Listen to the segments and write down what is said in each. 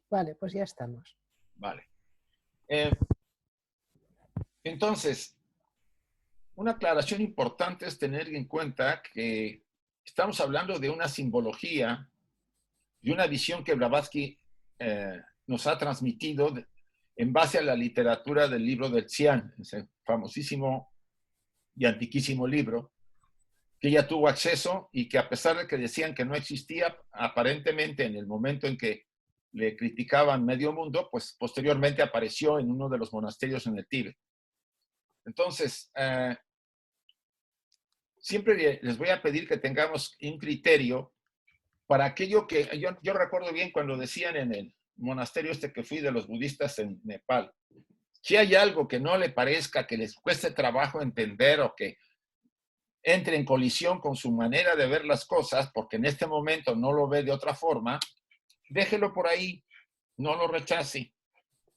Vale, pues ya estamos. Vale. Eh, entonces, una aclaración importante es tener en cuenta que estamos hablando de una simbología y una visión que Blavatsky nos ha transmitido en base a la literatura del libro del Xian, ese famosísimo y antiquísimo libro, que ella tuvo acceso y que a pesar de que decían que no existía, aparentemente en el momento en que le criticaban medio mundo, pues posteriormente apareció en uno de los monasterios en el Tíbet. Entonces, siempre les voy a pedir que tengamos un criterio para aquello que yo recuerdo bien cuando decían en el monasterio este que fui de los budistas en Nepal, si hay algo que no le parezca, que les cueste trabajo entender o que entre en colisión con su manera de ver las cosas, porque en este momento no lo ve de otra forma, déjelo por ahí, no lo rechace,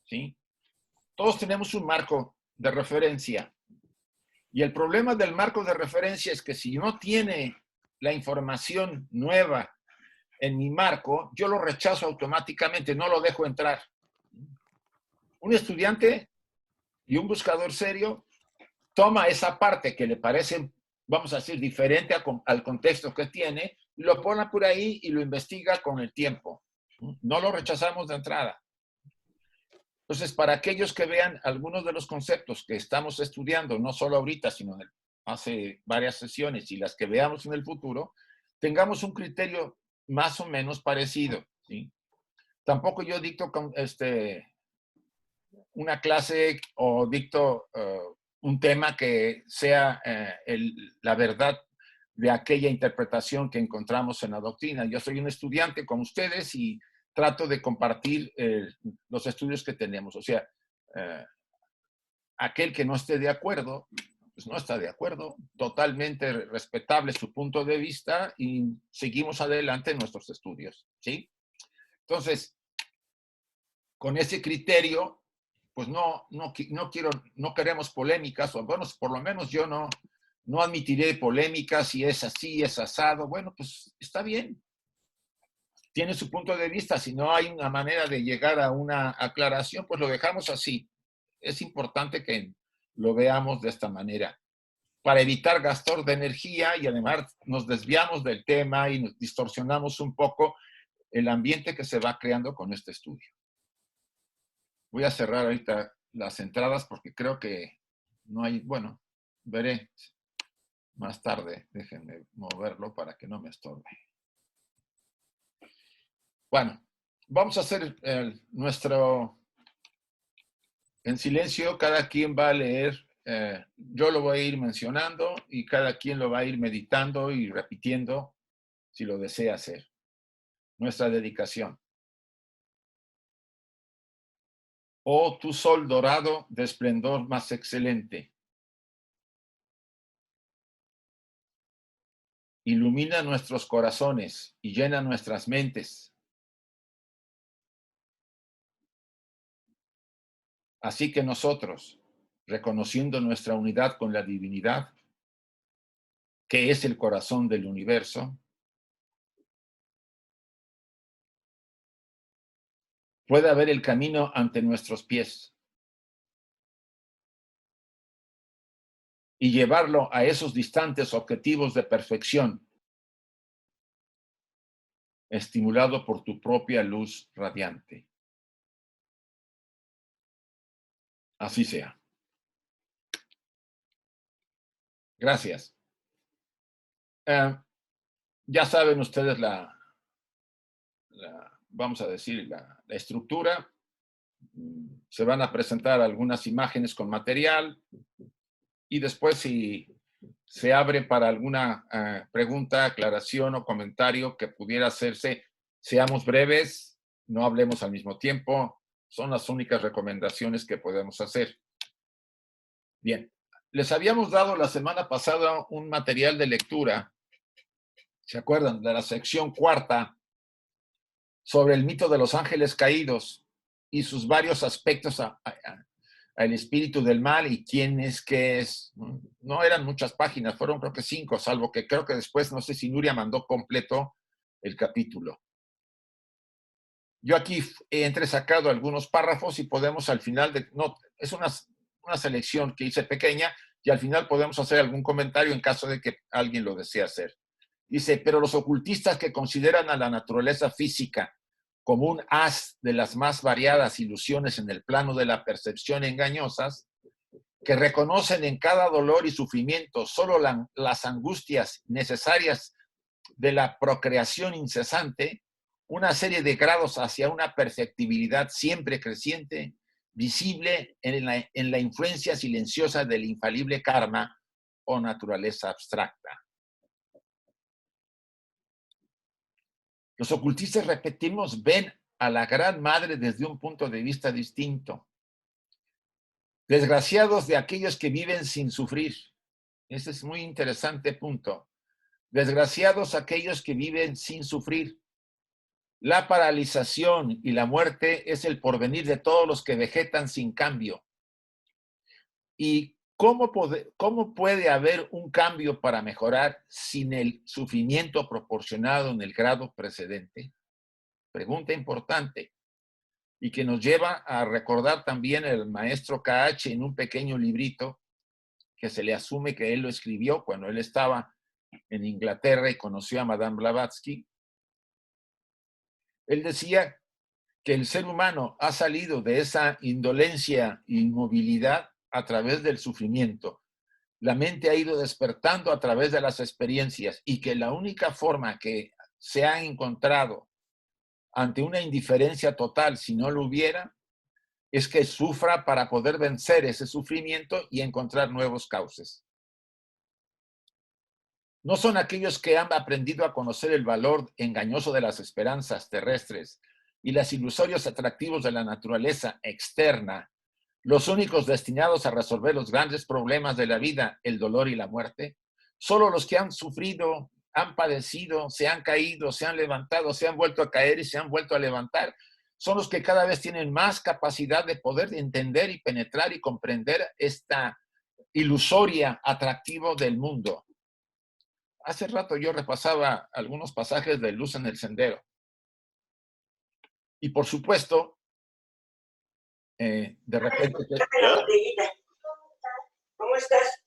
¿sí? Todos tenemos un marco de referencia y el problema del marco de referencia es que si no tiene la información nueva en mi marco, yo lo rechazo automáticamente, no lo dejo entrar. Un estudiante y un buscador serio toma esa parte que le parece, vamos a decir, diferente al contexto que tiene, lo pone por ahí y lo investiga con el tiempo. No lo rechazamos de entrada. Entonces, para aquellos que vean algunos de los conceptos que estamos estudiando, no solo ahorita, sino hace varias sesiones y las que veamos en el futuro, tengamos un criterio más o menos parecido, ¿sí? Tampoco yo dicto una clase o dicto un tema que sea la verdad de aquella interpretación que encontramos en la doctrina. Yo soy un estudiante con ustedes y trato de compartir los estudios que tenemos. O sea, aquel que no esté de acuerdo, pues no está de acuerdo, totalmente respetable su punto de vista y seguimos adelante en nuestros estudios, ¿sí? Entonces, con ese criterio, pues no queremos polémicas, o bueno, por lo menos yo no admitiré polémicas si es así, es asado. Bueno, pues está bien, tiene su punto de vista. Si no hay una manera de llegar a una aclaración, pues lo dejamos así. Es importante que lo veamos de esta manera para evitar gastos de energía y además nos desviamos del tema y nos distorsionamos un poco el ambiente que se va creando con este estudio. Voy a cerrar ahorita las entradas porque creo que no hay, bueno, veré más tarde. Déjenme moverlo para que no me estorbe. Bueno, vamos a hacer nuestro en silencio. Cada quien va a leer, yo lo voy a ir mencionando y cada quien lo va a ir meditando y repitiendo si lo desea hacer. Nuestra dedicación. Oh, tu sol dorado de esplendor más excelente. Ilumina nuestros corazones y llena nuestras mentes. Así que nosotros, reconociendo nuestra unidad con la divinidad, que es el corazón del universo, pueda ver el camino ante nuestros pies y llevarlo a esos distantes objetivos de perfección, estimulado por tu propia luz radiante. Así sea. Gracias. Ya saben ustedes vamos a decir, la estructura. Se van a presentar algunas imágenes con material y después si se abre para alguna pregunta, aclaración o comentario que pudiera hacerse, seamos breves, no hablemos al mismo tiempo, son las únicas recomendaciones que podemos hacer. Bien, les habíamos dado la semana pasada un material de lectura, ¿se acuerdan? De la sección cuarta, sobre el mito de los ángeles caídos y sus varios aspectos al espíritu del mal y quién es, qué es. No eran muchas páginas, fueron creo que 5, salvo que creo que después, no sé si Nuria mandó completo el capítulo. Yo aquí he entresacado algunos párrafos y podemos al final, no, es una selección que hice pequeña y al final podemos hacer algún comentario en caso de que alguien lo desee hacer. Dice, pero los ocultistas que consideran a la naturaleza física como un haz de las más variadas ilusiones en el plano de la percepción engañosas, que reconocen en cada dolor y sufrimiento solo las angustias necesarias de la procreación incesante, una serie de grados hacia una perfectibilidad siempre creciente, visible en la influencia silenciosa del infalible karma o naturaleza abstracta. Los ocultistas, repetimos, ven a la Gran Madre desde un punto de vista distinto. Desgraciados de aquellos que viven sin sufrir. Ese es muy interesante punto. Desgraciados aquellos que viven sin sufrir. La paralización y la muerte es el porvenir de todos los que vegetan sin cambio. ¿Y cómo puede haber un cambio para mejorar sin el sufrimiento proporcionado en el grado precedente? Pregunta importante y que nos lleva a recordar también el maestro KH en un pequeño librito que se le asume que él lo escribió cuando él estaba en Inglaterra y conoció a Madame Blavatsky. Él decía que el ser humano ha salido de esa indolencia e inmovilidad a través del sufrimiento. La mente ha ido despertando a través de las experiencias y que la única forma que se ha encontrado ante una indiferencia total, si no lo hubiera, es que sufra para poder vencer ese sufrimiento y encontrar nuevos cauces. No son aquellos que han aprendido a conocer el valor engañoso de las esperanzas terrestres y los ilusorios atractivos de la naturaleza externa, los únicos destinados a resolver los grandes problemas de la vida, el dolor y la muerte. Solo los que han sufrido, han padecido, se han caído, se han levantado, se han vuelto a caer y se han vuelto a levantar, son los que cada vez tienen más capacidad de poder entender y penetrar y comprender esta ilusoria atractivo del mundo. Hace rato yo repasaba algunos pasajes de Luz en el Sendero. Y por supuesto, de repente... ¿Cómo estás?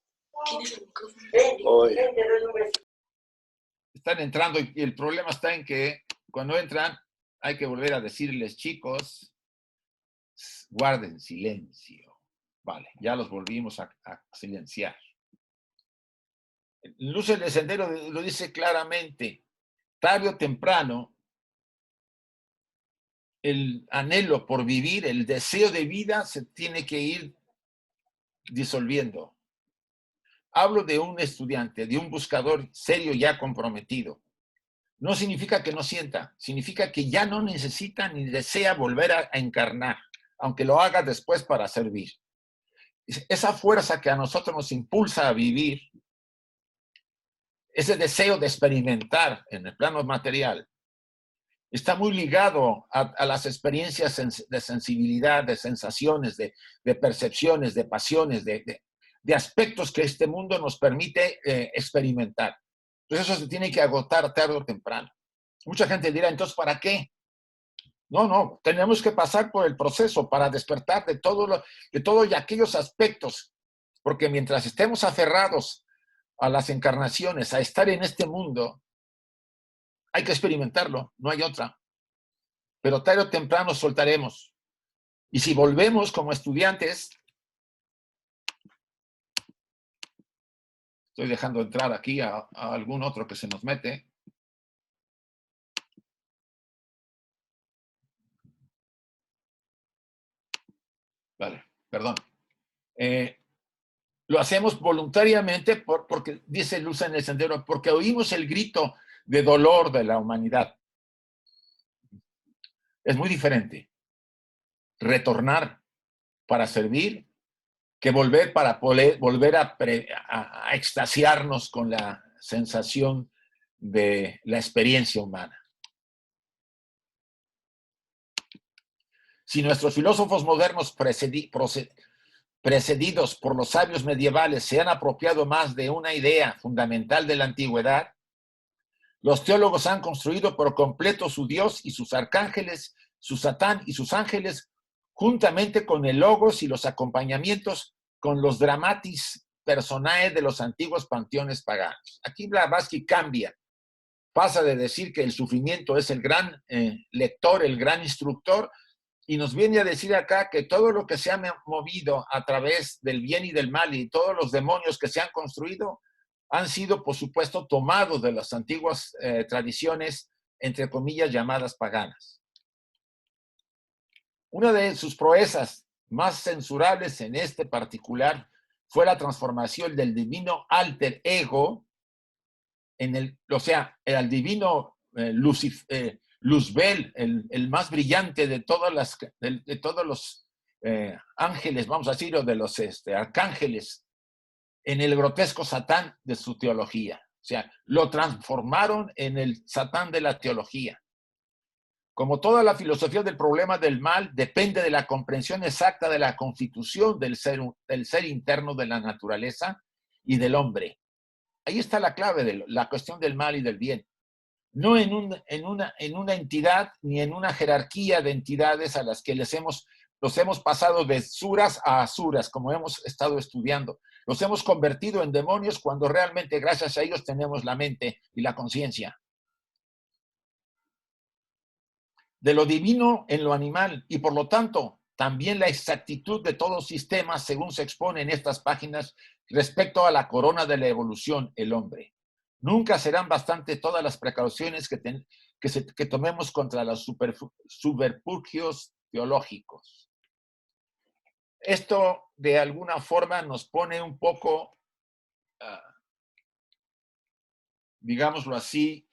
Están entrando y el problema está en que cuando entran hay que volver a decirles, chicos, guarden silencio. Vale, ya los volvimos a silenciar. Luz en el Sendero lo dice claramente, tarde o temprano, el anhelo por vivir, el deseo de vida se tiene que ir disolviendo. Hablo de un estudiante, de un buscador serio ya comprometido. No significa que no sienta, significa que ya no necesita ni desea volver a encarnar, aunque lo haga después para servir. Esa fuerza que a nosotros nos impulsa a vivir, ese deseo de experimentar en el plano material, está muy ligado a las experiencias de sensibilidad, de sensaciones, de percepciones, de pasiones, de aspectos que este mundo nos permite experimentar. Entonces eso se tiene que agotar tarde o temprano. Mucha gente dirá, entonces, ¿para qué? No, tenemos que pasar por el proceso para despertar de todo y aquellos aspectos, porque mientras estemos aferrados a las encarnaciones, a estar en este mundo, hay que experimentarlo, no hay otra. Pero tarde o temprano soltaremos. Y si volvemos como estudiantes, estoy dejando entrar aquí a algún otro que se nos mete. Vale, perdón. Lo hacemos voluntariamente porque, dice Luz en el Sendero, porque oímos el grito de dolor de la humanidad. Es muy diferente retornar para servir que volver para volver a extasiarnos con la sensación de la experiencia humana. Si nuestros filósofos modernos precedidos por los sabios medievales se han apropiado más de una idea fundamental de la antigüedad, los teólogos han construido por completo su Dios y sus arcángeles su Satán y sus ángeles, juntamente con el logos y los acompañamientos con los dramatis personae de los antiguos panteones paganos. Aquí Blavatsky cambia, pasa de decir que el sufrimiento es el gran lector, el gran instructor, y nos viene a decir acá que todo lo que se ha movido a través del bien y del mal y todos los demonios que se han construido han sido, por supuesto, tomados de las antiguas tradiciones, entre comillas, llamadas paganas. Una de sus proezas más censurables en este particular fue la transformación del divino alter ego en el, o sea, el divino Luzbel, el más brillante de todos los ángeles, vamos a decir, o de los arcángeles, en el grotesco Satán de su teología. O sea, lo transformaron en el Satán de la teología. Como toda la filosofía del problema del mal, depende de la comprensión exacta de la constitución del ser interno de la naturaleza y del hombre. Ahí está la clave de la cuestión del mal y del bien. No en una entidad ni en una jerarquía de entidades a las que los hemos pasado de suras a asuras, como hemos estado estudiando. Los hemos convertido en demonios cuando realmente gracias a ellos tenemos la mente y la conciencia. De lo divino en lo animal y por lo tanto también la exactitud de todo sistema según se expone en estas páginas respecto a la corona de la evolución, el hombre. Nunca serán bastante todas las precauciones que tomemos contra los subterfugios teológicos. Esto de alguna forma nos pone un poco, digámoslo así,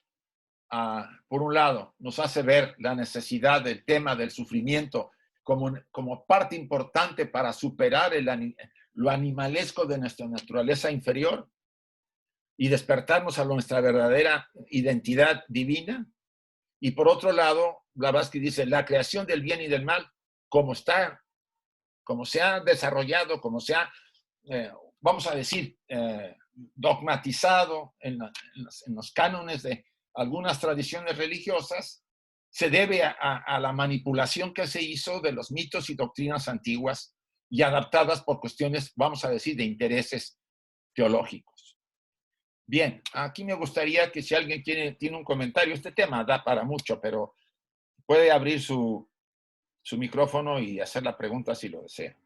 por un lado, nos hace ver la necesidad del tema del sufrimiento como parte importante para superar lo animalesco de nuestra naturaleza inferior y despertarnos a nuestra verdadera identidad divina. Y por otro lado, Blavatsky dice, la creación del bien y del mal, como se ha desarrollado, como se ha, vamos a decir, dogmatizado en los cánones de algunas tradiciones religiosas, se debe a la manipulación que se hizo de los mitos y doctrinas antiguas y adaptadas por cuestiones, vamos a decir, de intereses teológicos. Bien, aquí me gustaría que si alguien tiene un comentario, este tema da para mucho, pero puede abrir su micrófono y hacer la pregunta si lo desea.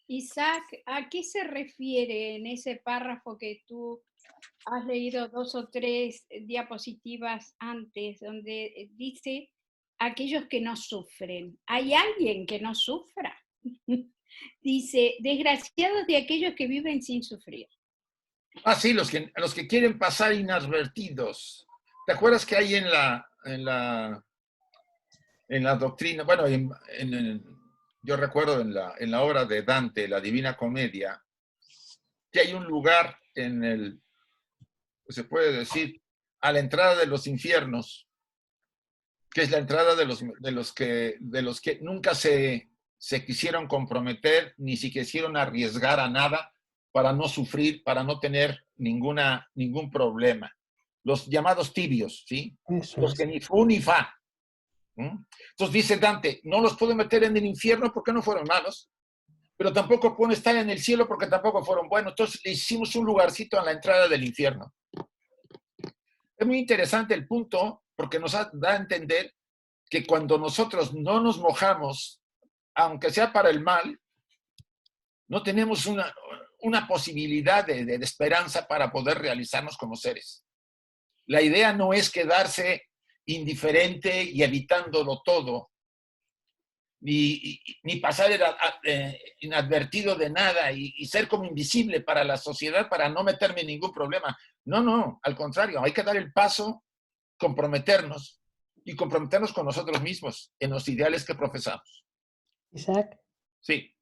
Isaac, ¿a qué se refiere en ese párrafo que tú has leído 2 o 3 diapositivas antes, donde dice aquellos que no sufren? ¿Hay alguien que no sufra? Dice, desgraciados de aquellos que viven sin sufrir. Ah, sí, los que quieren pasar inadvertidos. ¿Te acuerdas que hay en la doctrina, bueno, yo recuerdo en la obra de Dante, la Divina Comedia, que hay un lugar se puede decir, a la entrada de los infiernos, que es la entrada de los que nunca se quisieron comprometer, ni se quisieron arriesgar a nada para no sufrir, para no tener ningún problema. Los llamados tibios, ¿sí? Eso Los que ni fu ni fa. Entonces dice Dante, no los puedo meter en el infierno porque no fueron malos, pero tampoco pueden estar en el cielo porque tampoco fueron buenos. Entonces le hicimos un lugarcito a la entrada del infierno. Es muy interesante el punto porque nos da a entender que cuando nosotros no nos mojamos, aunque sea para el mal, no tenemos una posibilidad de esperanza para poder realizarnos como seres. La idea no es quedarse indiferente y evitándolo todo, ni pasar inadvertido de nada y ser como invisible para la sociedad para no meterme en ningún problema. No, al contrario, hay que dar el paso, comprometernos y comprometernos con nosotros mismos en los ideales que profesamos. Isaac. Sí.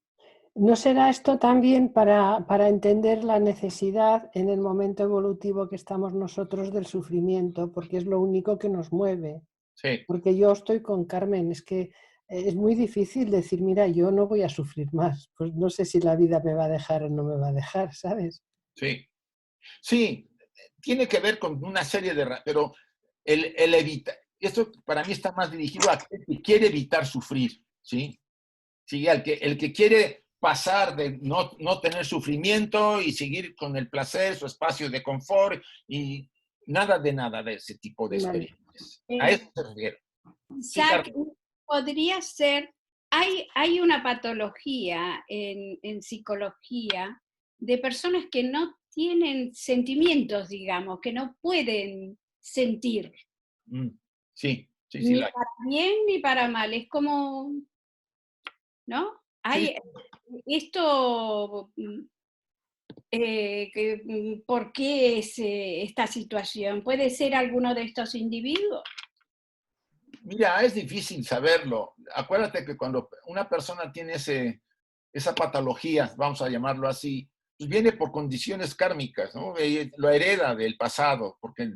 ¿No será esto también para entender la necesidad en el momento evolutivo que estamos nosotros del sufrimiento? Porque es lo único que nos mueve. Sí. Porque yo estoy con Carmen, es que es muy difícil decir, mira, yo no voy a sufrir más. Pues no sé si la vida me va a dejar o no me va a dejar, ¿sabes? Sí, sí, tiene que ver con una serie de... Pero el evitar, esto para mí está más dirigido a aquel que quiere evitar sufrir, ¿sí? Sí, el que quiere pasar de no tener sufrimiento y seguir con el placer, su espacio de confort y nada de ese tipo de Vale. experiencias. A eso se refiere. Sí, Isaac, podría ser, hay una patología en psicología de personas que no tienen sentimientos, digamos, que no pueden sentir, sí, sí, sí. ni para bien ni para mal. Es como, ¿no? Sí. Hay esto, ¿por qué es esta situación? ¿Puede ser alguno de estos individuos? Mira, es difícil saberlo. Acuérdate que cuando una persona tiene esa patología, vamos a llamarlo así, pues viene por condiciones kármicas, ¿no? Lo hereda del pasado, porque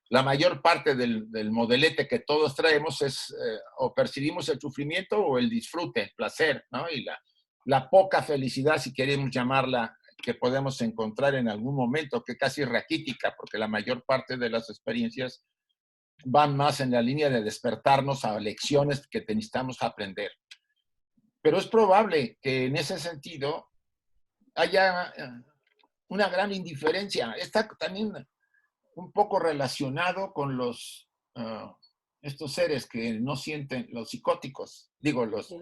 la mayor parte del modelete que todos traemos es o percibimos el sufrimiento o el disfrute, el placer, ¿no? Y la poca felicidad, si queremos llamarla, que podemos encontrar en algún momento, que casi es raquítica, porque la mayor parte de las experiencias van más en la línea de despertarnos a lecciones que necesitamos aprender. Pero es probable que en ese sentido haya una gran indiferencia. Está también un poco relacionado con estos seres que no sienten, los psicóticos, digo, Sí.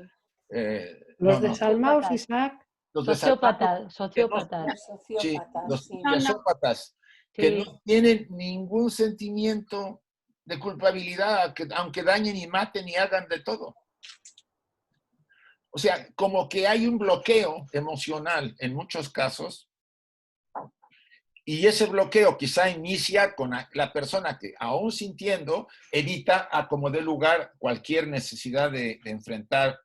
Los no, desalmados, Isaac. los desalmados, que no, Sociópatas. sí, Sociópatas, los sí. No, no. sociópatas, que Sí. no tienen ningún sentimiento de culpabilidad, aunque dañen y maten y hagan de todo. O sea, como que hay un bloqueo emocional en muchos casos, y ese bloqueo quizá inicia con la persona que, aún sintiendo, evita a como dé lugar cualquier necesidad de enfrentar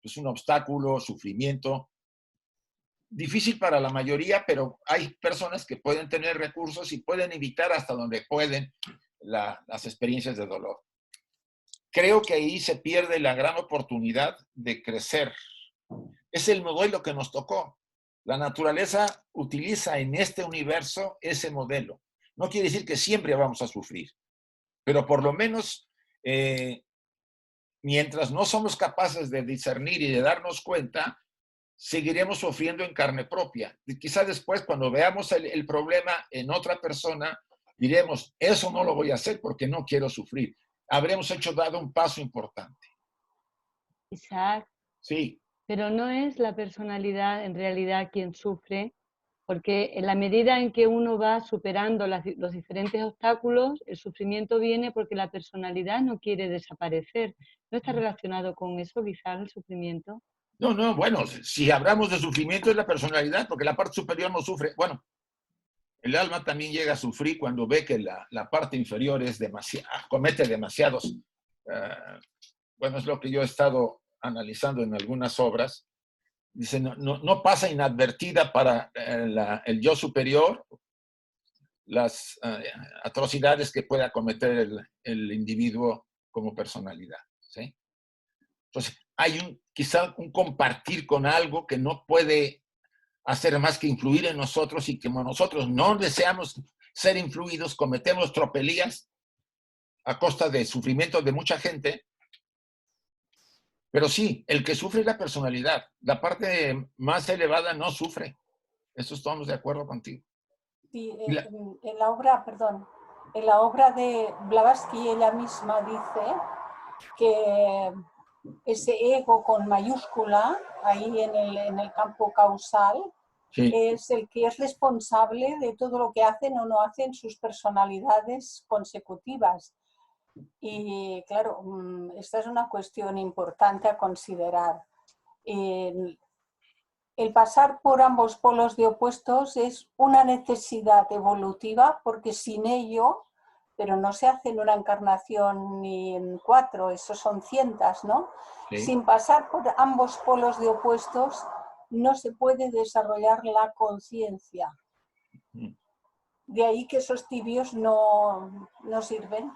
pues, un obstáculo, sufrimiento. Difícil para la mayoría, pero hay personas que pueden tener recursos y pueden evitar hasta donde pueden las experiencias de dolor. Creo que ahí se pierde la gran oportunidad de crecer. Es el modelo que nos tocó. La naturaleza utiliza en este universo ese modelo. No quiere decir que siempre vamos a sufrir, pero por lo menos mientras no somos capaces de discernir y de darnos cuenta, seguiremos sufriendo en carne propia. Y quizá después, cuando veamos el problema en otra persona, diremos, eso no lo voy a hacer porque no quiero sufrir. Habremos dado un paso importante. Isaac, Sí. pero no es la personalidad en realidad quien sufre, porque en la medida en que uno va superando los diferentes obstáculos, el sufrimiento viene porque la personalidad no quiere desaparecer. ¿No está relacionado con eso, quizás, el sufrimiento? No, bueno, si hablamos de sufrimiento es la personalidad, porque la parte superior no sufre. Bueno, el alma también llega a sufrir cuando ve que la parte inferior comete demasiados. Bueno, es lo que yo he estado analizando en algunas obras. Dice, no pasa inadvertida para el yo superior las atrocidades que pueda cometer el individuo como personalidad. ¿Sí? Entonces, hay quizá un compartir con algo que no puede hacer más que influir en nosotros, y como nosotros no deseamos ser influidos, cometemos tropelías a costa de sufrimiento de mucha gente. Pero sí, el que sufre es la personalidad. La parte más elevada no sufre. Eso estamos de acuerdo contigo. Sí, en la obra, perdón, en la obra de Blavatsky ella misma dice que ese ego con mayúscula, ahí en el campo causal, Sí. es el que es responsable de todo lo que hacen o no hacen sus personalidades consecutivas. Y claro, esta es una cuestión importante a considerar. El pasar por ambos polos de opuestos es una necesidad evolutiva, porque sin ello, pero no se hace en una encarnación ni en 4, eso son cientos, ¿no? Sí. Sin pasar por ambos polos de opuestos no se puede desarrollar la conciencia. De ahí que esos tibios no sirven.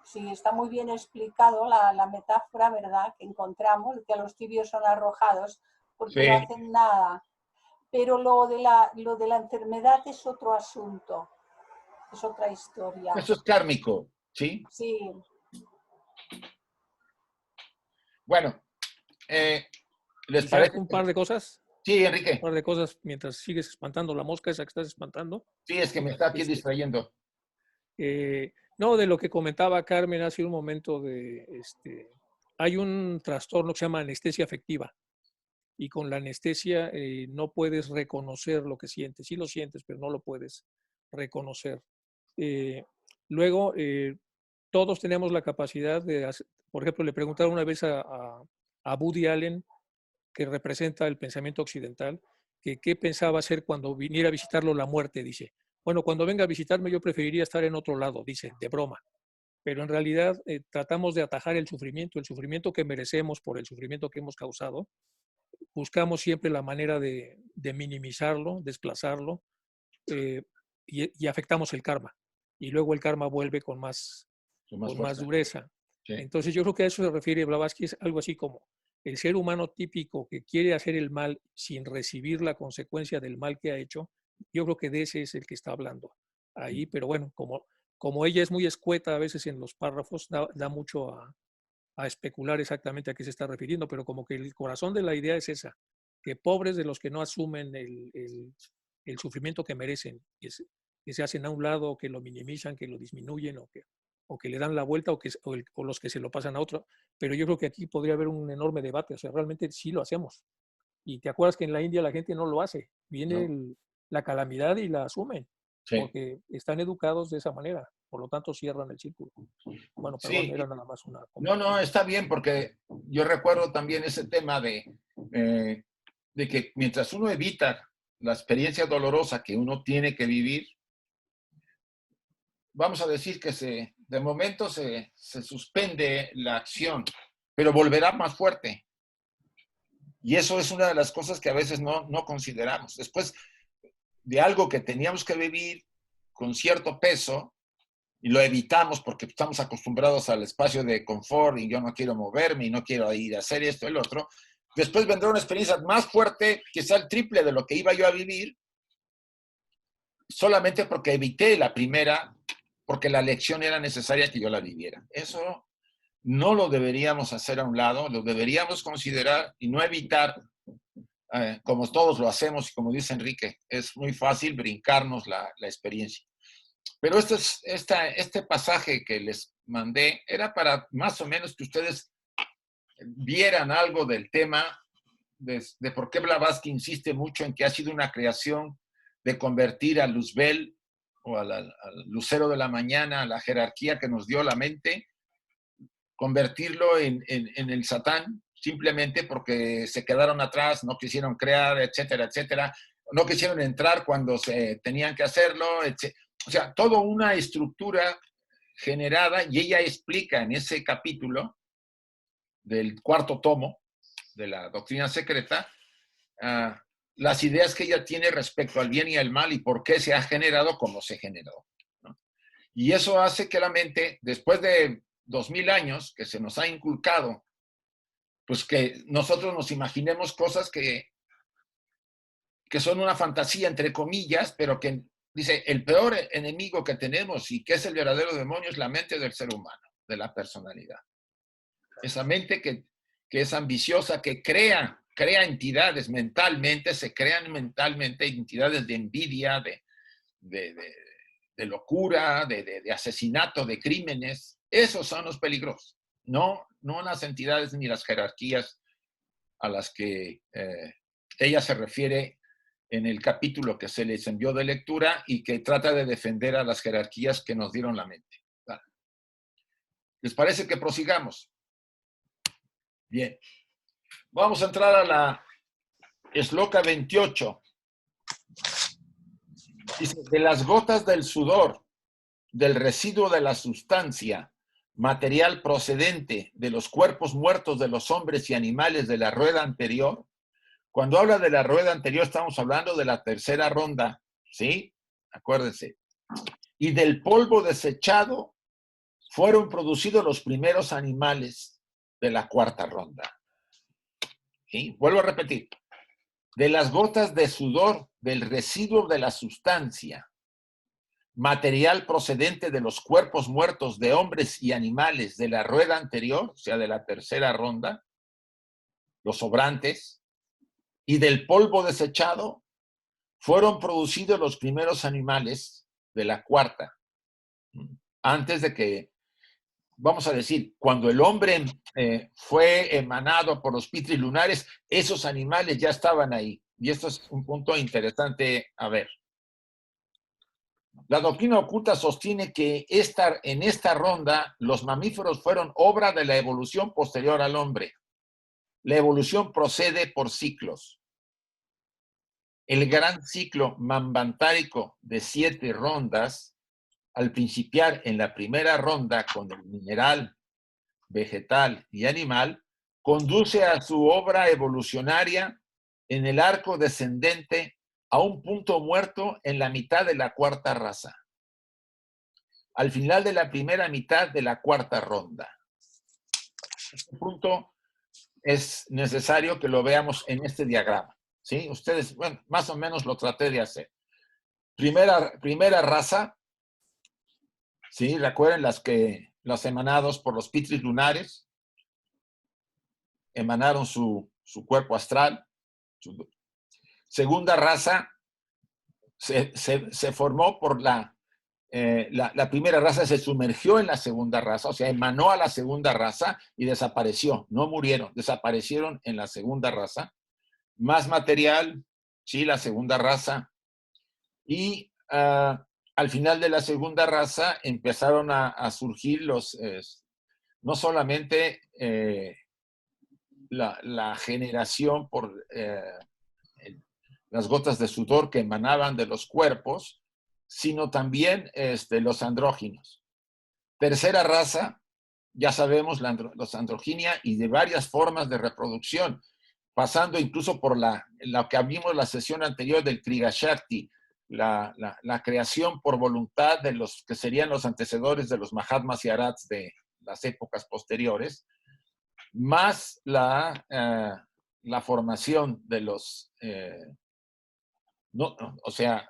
Sí, está muy bien explicado la metáfora, ¿verdad?, que encontramos, que los tibios son arrojados porque Sí. no hacen nada. Pero lo de la enfermedad es otro asunto, es otra historia. Eso es kármico, ¿sí? Sí. Bueno, ¿les Quizá parece? un par de cosas. Sí, Enrique. Un par de cosas mientras sigues espantando la mosca esa que estás espantando. Sí, es que me está aquí distrayendo. No, de lo que comentaba Carmen hace un momento hay un trastorno que se llama anestesia afectiva y con la anestesia no puedes reconocer lo que sientes. Sí lo sientes, pero no lo puedes reconocer. Luego, todos tenemos la capacidad de hacer, por ejemplo, le preguntaron una vez a Woody Allen, que representa el pensamiento occidental, que qué pensaba hacer cuando viniera a visitarlo la muerte, dice. Bueno, cuando venga a visitarme yo preferiría estar en otro lado, dice, de broma. Pero en realidad tratamos de atajar el sufrimiento que merecemos por el sufrimiento que hemos causado. Buscamos siempre la manera de minimizarlo, desplazarlo, y afectamos el karma. Y luego el karma vuelve con más dureza. Sí. Entonces yo creo que a eso se refiere Blavatsky, es algo así como el ser humano típico que quiere hacer el mal sin recibir la consecuencia del mal que ha hecho. Yo creo que de ese es el que está hablando ahí, pero bueno, como ella es muy escueta a veces en los párrafos, da mucho a especular exactamente a qué se está refiriendo, pero como que el corazón de la idea es esa, que pobres de los que no asumen el sufrimiento que merecen, que se hacen a un lado, que lo minimizan, que lo disminuyen o que le dan la vuelta o los que se lo pasan a otro. Pero yo creo que aquí podría haber un enorme debate, o sea, realmente sí lo hacemos. Y te acuerdas que en la India la gente no lo hace, viene la calamidad y la asumen, porque están educados de esa manera, por lo tanto cierran el círculo. Bueno, perdón, era nada más una... No, está bien, porque yo recuerdo también ese tema de que mientras uno evita la experiencia dolorosa que uno tiene que vivir, vamos a decir que de momento se suspende la acción, pero volverá más fuerte. Y eso es una de las cosas que a veces no consideramos. Después de algo que teníamos que vivir con cierto peso, y lo evitamos porque estamos acostumbrados al espacio de confort y yo no quiero moverme y no quiero ir a hacer esto y el otro, después vendrá una experiencia más fuerte, quizá el triple de lo que iba yo a vivir, solamente porque evité la primera, porque la lección era necesaria que yo la viviera. Eso no lo deberíamos hacer a un lado, lo deberíamos considerar y no evitar, como todos lo hacemos, y como dice Enrique, es muy fácil brincarnos la experiencia. Pero este pasaje que les mandé era para más o menos que ustedes vieran algo del tema de por qué Blavatsky insiste mucho en que ha sido una creación de convertir a Luzbel o al lucero de la mañana, a la jerarquía que nos dio la mente, convertirlo en el Satán, simplemente porque se quedaron atrás, no quisieron crear, etcétera, etcétera, no quisieron entrar cuando se tenían que hacerlo, etcétera. O sea, toda una estructura generada, y ella explica en ese capítulo del 4º tomo de la doctrina secreta, las ideas que ella tiene respecto al bien y al mal y por qué se ha generado como se generó, ¿no? Y eso hace que la mente, después de 2000 años que se nos ha inculcado, pues que nosotros nos imaginemos cosas que son una fantasía, entre comillas, pero que dice, el peor enemigo que tenemos y que es el verdadero demonio es la mente del ser humano, de la personalidad. Esa mente que es ambiciosa, que crea entidades mentalmente, se crean mentalmente entidades de envidia, de locura, de asesinato, de crímenes. Esos son los peligros, no las entidades ni las jerarquías a las que ella se refiere en el capítulo que se les envió de lectura y que trata de defender a las jerarquías que nos dieron la mente. ¿Les parece que prosigamos? Bien. Vamos a entrar a la Shloka 28. Dice, de las gotas del sudor, del residuo de la sustancia, material procedente de los cuerpos muertos de los hombres y animales de la rueda anterior. Cuando habla de la rueda anterior, estamos hablando de la tercera ronda, ¿sí? Acuérdense. Y del polvo desechado fueron producidos los primeros animales de la cuarta ronda. ¿Sí? Vuelvo a repetir. de las gotas de sudor del residuo de la sustancia, material procedente de los cuerpos muertos de hombres y animales de la rueda anterior, o sea, de la tercera ronda, los sobrantes, y del polvo desechado, fueron producidos los primeros animales de la cuarta. Antes de que, vamos a decir, cuando el hombre fue emanado por los pitris lunares, esos animales ya estaban ahí. Y esto es un punto interesante a ver. La doctrina oculta sostiene que en esta ronda los mamíferos fueron obra de la evolución posterior al hombre. La evolución procede por ciclos. El gran ciclo manvantárico de 7 rondas, al principiar en la primera ronda con el mineral, vegetal y animal, conduce a su obra evolucionaria en el arco descendente a un punto muerto en la mitad de la cuarta raza, al final de la primera mitad de la cuarta ronda. Este punto es necesario que lo veamos en este diagrama, ¿sí? Ustedes, bueno, más o menos lo traté de hacer. Primera raza, ¿sí? Recuerden los emanados por los pitris lunares, emanaron su cuerpo astral. Segunda raza se formó por la primera raza, se sumergió en la segunda raza, o sea, emanó a la segunda raza y desapareció. No murieron, desaparecieron en la segunda raza. Más material, sí, la segunda raza. Y al final de la segunda raza empezaron a surgir no solamente la generación por las gotas de sudor que emanaban de los cuerpos, sino también los andróginos. Tercera raza, ya sabemos, los androginia y de varias formas de reproducción, pasando incluso por lo que vimos en la sesión anterior del Kriya Shakti, la creación por voluntad de los que serían los antecedores de los Mahatmas y Arhats de las épocas posteriores, más la formación de los, o sea,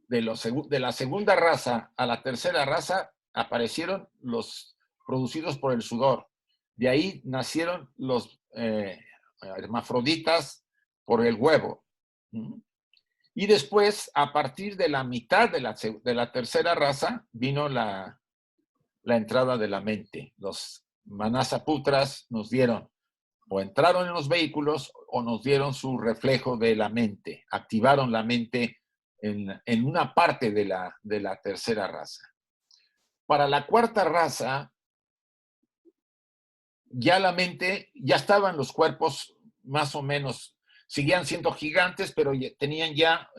de la segunda raza a la tercera raza aparecieron los producidos por el sudor. De ahí nacieron los hermafroditas por el huevo. Y después, a partir de la mitad de la tercera raza, vino la entrada de la mente. Los manasaputras nos dieron, o entraron en los vehículos, o nos dieron su reflejo de la mente, activaron la mente en una parte de la tercera raza. Para la cuarta raza, ya la mente, ya estaban los cuerpos más o menos, seguían siendo gigantes, pero tenían ya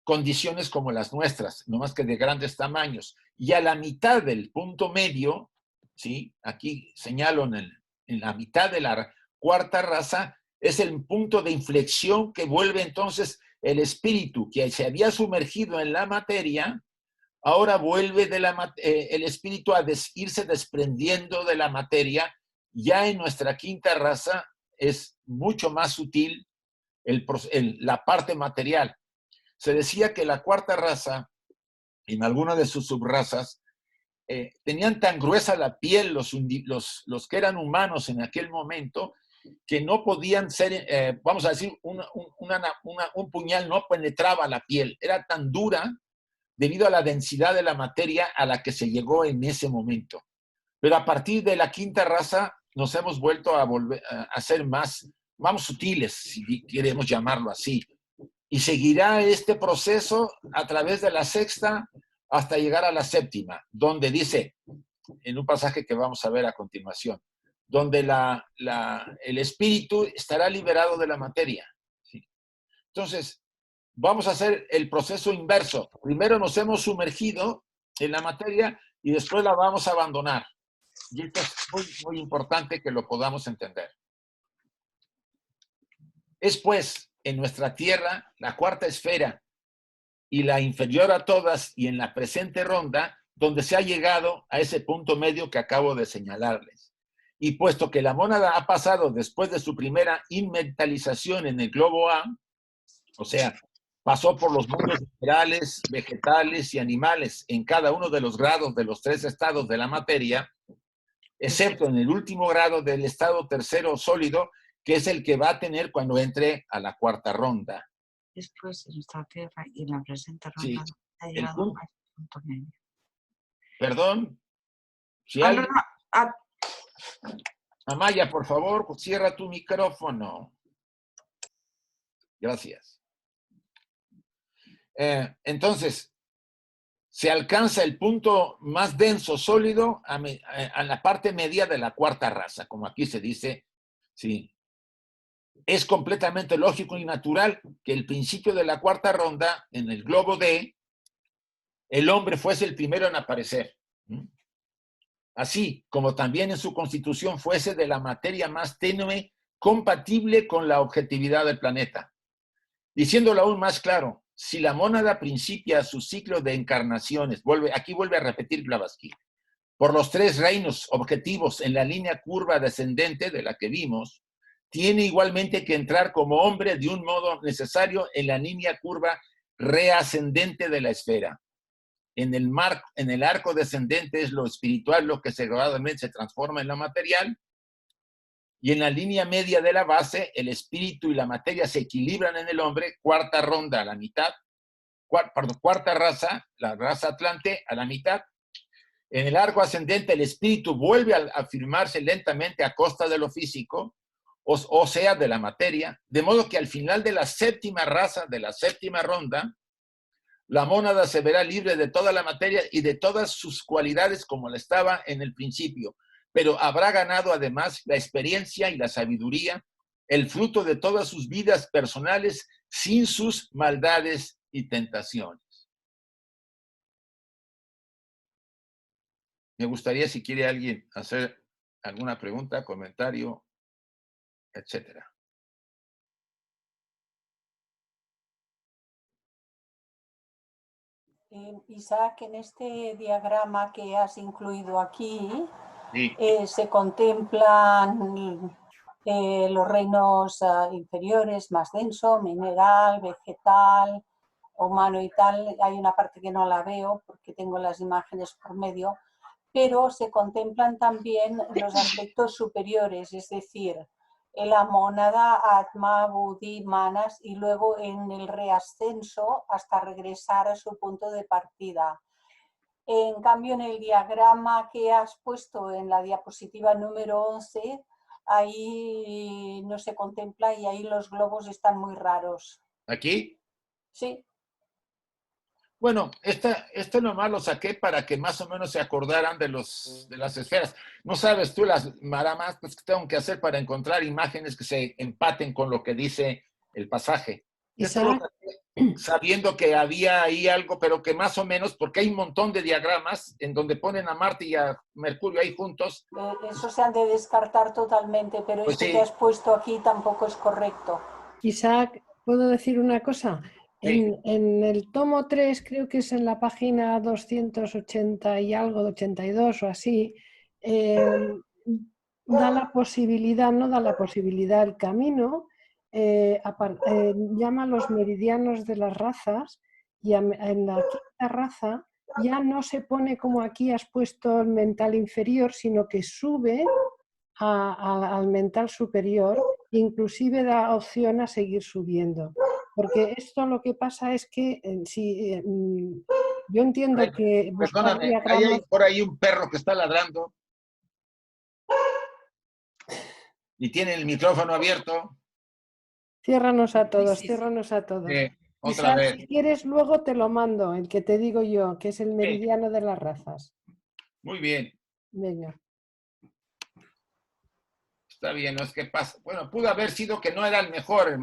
condiciones como las nuestras, no más que de grandes tamaños. Y a la mitad del punto medio, ¿sí? Aquí señalo en la mitad de la cuarta raza, es el punto de inflexión que vuelve entonces el espíritu que se había sumergido en la materia, ahora vuelve el espíritu a irse desprendiendo de la materia. Ya en nuestra quinta raza es mucho más sutil la parte material. Se decía que la cuarta raza, en alguna de sus subrazas, tenían tan gruesa la piel los que eran humanos en aquel momento, que no podían ser, vamos a decir, un puñal no penetraba la piel. Era tan dura debido a la densidad de la materia a la que se llegó en ese momento. Pero a partir de la quinta raza nos hemos vuelto a ser más sutiles, si queremos llamarlo así. Y seguirá este proceso a través de la sexta hasta llegar a la séptima, donde dice, en un pasaje que vamos a ver a continuación, donde el espíritu estará liberado de la materia. ¿Sí? Entonces, vamos a hacer el proceso inverso. Primero nos hemos sumergido en la materia y después la vamos a abandonar. Y esto es muy, muy importante que lo podamos entender. Es pues en nuestra Tierra, la cuarta esfera y la inferior a todas y en la presente ronda, donde se ha llegado a ese punto medio que acabo de señalarles. Y puesto que la mónada ha pasado después de su primera inmentalización en el globo A, o sea, pasó por los mundos minerales, vegetales y animales en cada uno de los grados de los 3 estados de la materia, excepto en el último grado del estado tercero sólido, que es el que va a tener cuando entre a la cuarta ronda. Después en esta tierra y en la presente Sí, ronda ha el llegado punto. al punto medio. Perdón, si Ah, no, alguien... no, ah, Amaya, por favor, cierra tu micrófono. Gracias. Entonces, se alcanza el punto más denso sólido a la parte media de la cuarta raza, como aquí se dice. Sí. Es completamente lógico y natural que el principio de la cuarta ronda, en el globo D, el hombre fuese el primero en aparecer. Así como también en su constitución fuese de la materia más tenue, compatible con la objetividad del planeta. Diciéndolo aún más claro, si la mónada principia su ciclo de encarnaciones, aquí vuelve a repetir Blavatsky, por los 3 reinos objetivos en la línea curva descendente de la que vimos, tiene igualmente que entrar como hombre de un modo necesario en la línea curva reascendente de la esfera. En el arco descendente es lo espiritual lo que gradualmente se transforma en lo material, y en la línea media de la base, el espíritu y la materia se equilibran en el hombre, cuarta ronda a la mitad, cuarta raza, la raza atlante, a la mitad. En el arco ascendente, el espíritu vuelve a afirmarse lentamente a costa de lo físico, o sea, de la materia, de modo que al final de la séptima raza, de la séptima ronda, la mónada se verá libre de toda la materia y de todas sus cualidades como la estaba en el principio, pero habrá ganado además la experiencia y la sabiduría, el fruto de todas sus vidas personales sin sus maldades y tentaciones. Me gustaría, si quiere alguien hacer alguna pregunta, comentario, etcétera. Isaac, en este diagrama que has incluido aquí, Sí. se contemplan los reinos inferiores, más denso, mineral, vegetal, humano y tal. Hay una parte que no la veo porque tengo las imágenes por medio, pero se contemplan también los aspectos superiores, es decir, la mónada, Atma, Buddhi, Manas, y luego en el reascenso hasta regresar a su punto de partida. En cambio, en el diagrama que has puesto en la diapositiva número 11, ahí no se contempla y ahí los globos están muy raros. ¿Aquí? Sí. Bueno, esto nomás lo saqué para que más o menos se acordaran de las esferas. No sabes tú las maramas que tengo que hacer para encontrar imágenes que se empaten con lo que dice el pasaje. Esto lo saqué sabiendo que había ahí algo, pero que más o menos, porque hay un montón de diagramas en donde ponen a Marte y a Mercurio ahí juntos. Eso se han de descartar totalmente, pero Pues este sí. que has puesto aquí tampoco es correcto. Isaac, ¿puedo decir una cosa? Sí. En el tomo 3, creo que es en la página 280 y algo, de 82 o así, da la posibilidad, no da la posibilidad, el camino, llama los meridianos de las razas, y en la quinta raza ya no se pone como aquí has puesto el mental inferior, sino que sube al mental superior, inclusive da opción a seguir subiendo. Porque esto lo que pasa es que yo entiendo que buscar Perdóname, diagramas... hay por ahí un perro que está ladrando y tiene el micrófono abierto. Ciérranos a todos, ciérranos a todos. Otra Isaac, vez. si quieres luego te lo mando, el que te digo yo, que es el meridiano de las razas. Muy bien. Venga. Está bien, no es que pasa. Bueno, pudo haber sido que no era el mejor,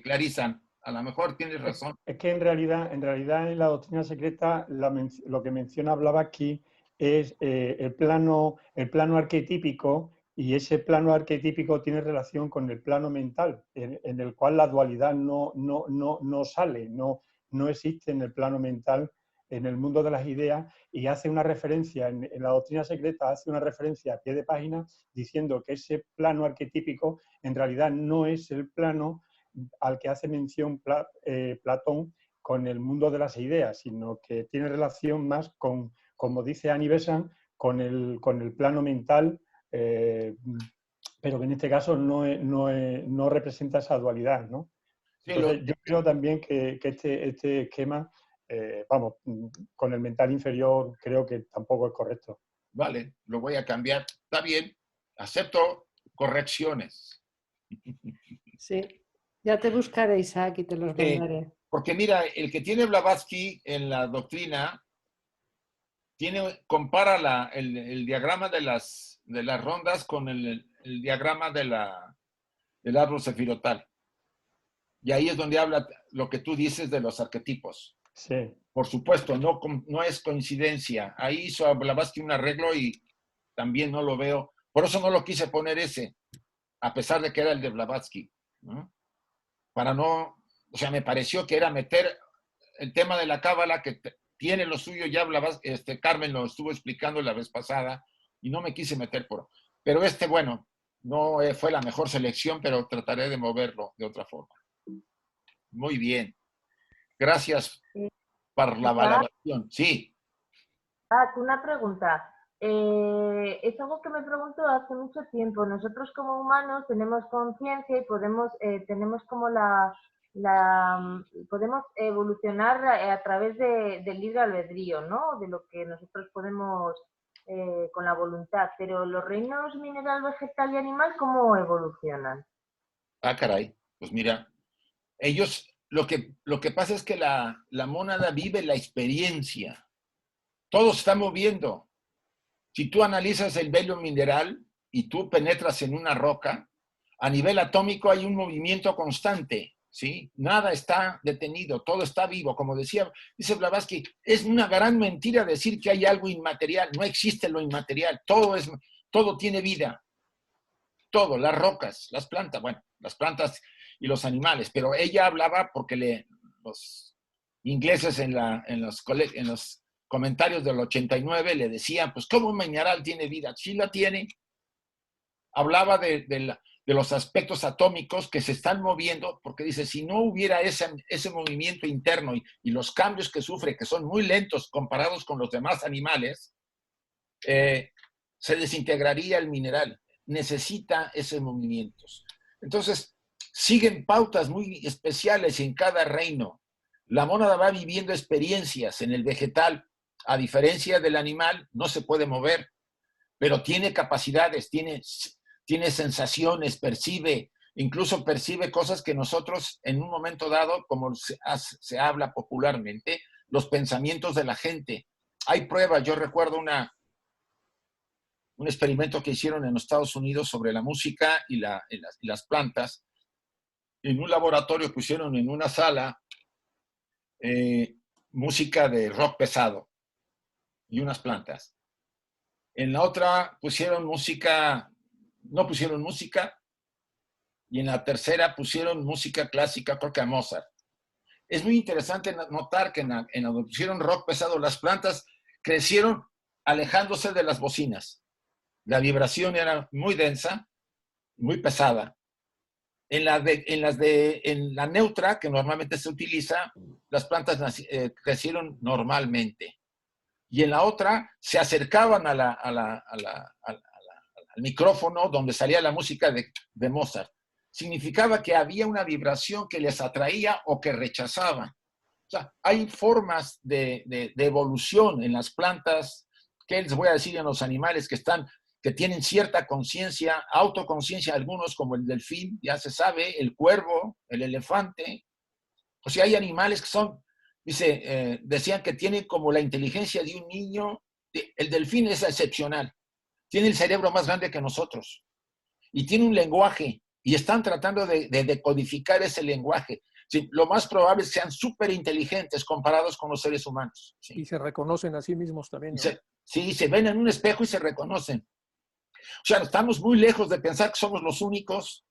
Clarisa. A lo mejor tienes razón. Es que en realidad en la doctrina secreta lo que menciona Blavatsky es el plano arquetípico, y ese plano arquetípico tiene relación con el plano mental, en el cual la dualidad no sale, no existe en el plano mental en el mundo de las ideas y hace una referencia, en la doctrina secreta hace una referencia a pie de página diciendo que ese plano arquetípico en realidad no es el plano al que hace mención Platón con el mundo de las ideas, sino que tiene relación más con, como dice Annie Besant, con el plano mental, pero que en este caso no representa esa dualidad, ¿no? Entonces, yo creo también que este esquema, vamos, con el mental inferior creo que tampoco es correcto. Vale, lo voy a cambiar. Está bien, acepto correcciones. Sí, ya te buscaré, Isaac, y te los mandaré. Porque mira, el que tiene Blavatsky en la doctrina compara el diagrama de las rondas con el diagrama del árbol sefirotal. Y ahí es donde habla lo que tú dices de los arquetipos. Sí. Por supuesto, no es coincidencia. Ahí hizo Blavatsky un arreglo y también no lo veo. Por eso no lo quise poner ese, a pesar de que era el de Blavatsky, ¿no? O sea, me pareció que era meter el tema de la cábala, que tiene lo suyo, ya Carmen lo estuvo explicando la vez pasada, y no me quise meter Pero bueno, no fue la mejor selección, pero trataré de moverlo de otra forma. Muy bien. Gracias por la valoración. Sí. Una pregunta. Es algo que me pregunto hace mucho tiempo. Nosotros como humanos tenemos conciencia y tenemos como podemos evolucionar a través del libre albedrío, ¿no? De lo que nosotros podemos con la voluntad. Pero los reinos mineral, vegetal y animal, ¿cómo evolucionan? Caray. Pues mira, ellos, lo que pasa es que la mónada vive la experiencia. Todo se está moviendo. Si tú analizas el velo mineral y tú penetras en una roca, a nivel atómico hay un movimiento constante, ¿sí? Nada está detenido, todo está vivo. Como dice Blavatsky, es una gran mentira decir que hay algo inmaterial. No existe lo inmaterial, todo tiene vida. Todo, las rocas, las plantas, bueno, las plantas y los animales. Pero ella hablaba porque los ingleses en los comentarios del 89 le decían, pues, ¿cómo un mineral tiene vida? Sí la tiene. Hablaba de los aspectos atómicos que se están moviendo, porque dice, si no hubiera ese movimiento interno y los cambios que sufre, que son muy lentos comparados con los demás animales, se desintegraría el mineral. Necesita esos movimientos. Entonces, siguen pautas muy especiales en cada reino. La mónada va viviendo experiencias. En el vegetal, a diferencia del animal, no se puede mover, pero tiene capacidades, tiene sensaciones, incluso percibe cosas que nosotros en un momento dado, como se habla popularmente, los pensamientos de la gente. Hay pruebas. Yo recuerdo un experimento que hicieron en los Estados Unidos sobre la música y las plantas. En un laboratorio pusieron en una sala música de rock pesado y unas plantas. En la otra pusieron música, no pusieron música, y en la tercera pusieron música clásica, creo que a Mozart. Es muy interesante notar que en donde pusieron rock pesado, las plantas crecieron alejándose de las bocinas. La vibración era muy densa, muy pesada. En la neutra, que normalmente se utiliza, las plantas crecieron normalmente. Y en la otra, se acercaban al micrófono donde salía la música de Mozart. Significaba que había una vibración que les atraía o que rechazaban. O sea, hay formas de evolución en las plantas, que les voy a decir en los animales que tienen cierta conciencia, autoconciencia, algunos como el delfín, ya se sabe, el cuervo, el elefante. O sea, hay animales que decían que tienen como la inteligencia de un niño. El delfín es excepcional. Tiene el cerebro más grande que nosotros. Y tiene un lenguaje. Y están tratando de decodificar ese lenguaje. Sí, lo más probable es que sean súper inteligentes comparados con los seres humanos. ¿Sí? Y se reconocen a sí mismos también, ¿no? Se ven en un espejo y se reconocen. O sea, estamos muy lejos de pensar que somos los únicos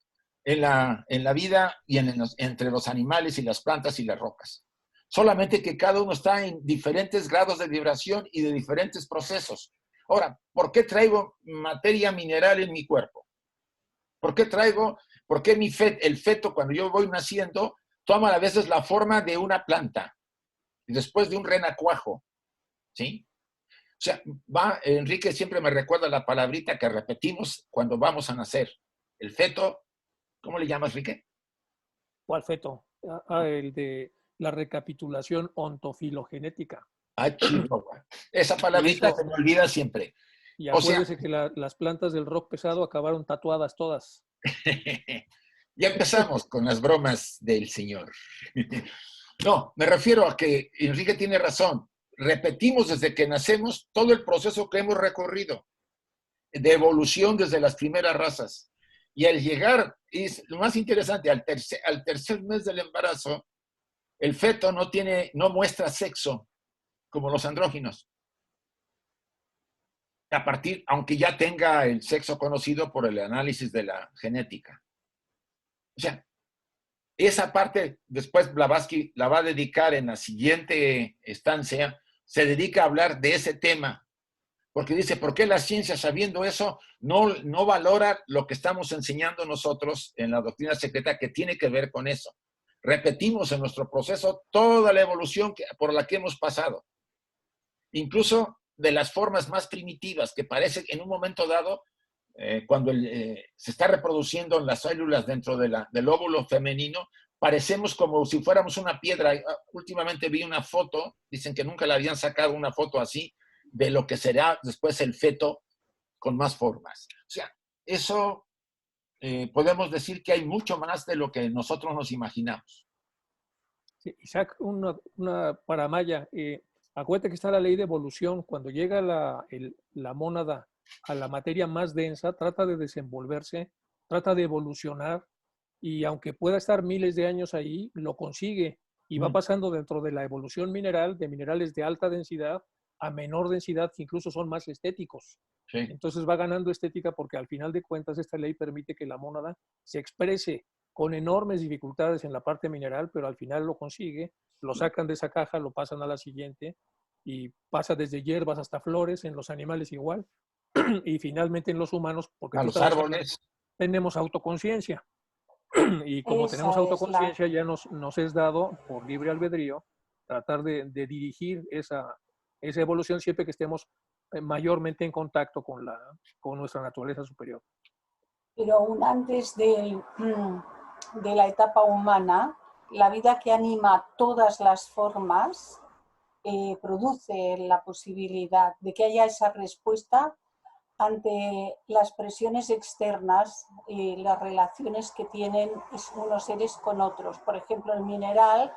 en la vida y entre los animales y las plantas y las rocas. solamente que cada uno está en diferentes grados de vibración y de diferentes procesos. Ahora, ¿por qué traigo materia mineral en mi cuerpo? ¿Por qué el feto, cuando yo voy naciendo, toma a veces la forma de una planta y después de un renacuajo? ¿Sí? O sea, Enrique siempre me recuerda la palabrita que repetimos cuando vamos a nacer. El feto, ¿cómo le llamas, Enrique? ¿Cuál feto? El de la recapitulación ontofilogenética. Ah, Chihuahua. Esa palabrita se me olvida siempre. Y acuérdese que las plantas del rock pesado acabaron tatuadas todas. Ya empezamos con las bromas del señor. No, me refiero a que Enrique tiene razón. Repetimos desde que nacemos todo el proceso que hemos recorrido de evolución desde las primeras razas. Y al llegar, es lo más interesante, al tercer mes del embarazo, el feto no muestra sexo como los andróginos. Aunque ya tenga el sexo conocido por el análisis de la genética. O sea, esa parte después Blavatsky la va a dedicar en la siguiente estancia, se dedica a hablar de ese tema, porque dice, ¿por qué la ciencia, sabiendo eso, no valora lo que estamos enseñando nosotros en la doctrina secreta que tiene que ver con eso? Repetimos en nuestro proceso toda la evolución por la que hemos pasado, incluso de las formas más primitivas, que parece que en un momento dado, cuando se está reproduciendo en las células dentro del óvulo femenino, parecemos como si fuéramos una piedra. Últimamente vi una foto, dicen que nunca le habían sacado una foto así, de lo que será después el feto con más formas. O sea, eso podemos decir que hay mucho más de lo que nosotros nos imaginamos. Sí, Isaac, una paramaya. Acuérdate que está la ley de evolución. Cuando llega la mónada a la materia más densa, trata de desenvolverse, trata de evolucionar, y aunque pueda estar miles de años ahí, lo consigue y va pasando dentro de la evolución mineral, de minerales de alta densidad a menor densidad, que incluso son más estéticos. Sí. Entonces va ganando estética porque al final de cuentas esta ley permite que la mónada se exprese con enormes dificultades en la parte mineral, pero al final lo consigue, lo sacan de esa caja, lo pasan a la siguiente y pasa desde hierbas hasta flores, en los animales igual, y finalmente en los humanos, porque a los árboles tenemos autoconciencia. Y como tenemos autoconciencia, ya nos es dado por libre albedrío tratar de dirigir esa evolución siempre que estemos mayormente en contacto con nuestra naturaleza superior. Pero aún antes de la etapa humana, la vida que anima todas las formas produce la posibilidad de que haya esa respuesta ante las presiones externas y las relaciones que tienen unos seres con otros. Por ejemplo, el mineral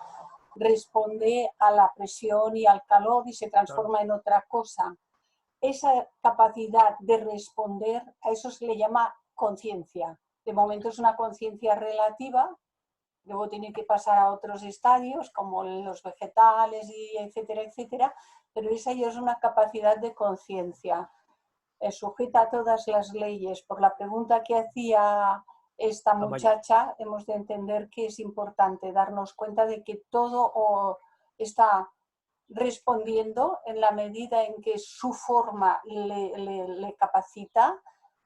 responde a la presión y al calor y se transforma en otra cosa. Esa capacidad de responder, a eso se le llama conciencia. De momento es una conciencia relativa, luego tiene que pasar a otros estadios como los vegetales, y etcétera, etcétera, pero esa ya es una capacidad de conciencia. Sujeta a todas las leyes. Por la pregunta que hacía esta muchacha, hemos de entender que es importante darnos cuenta de que todo está respondiendo en la medida en que su forma le capacita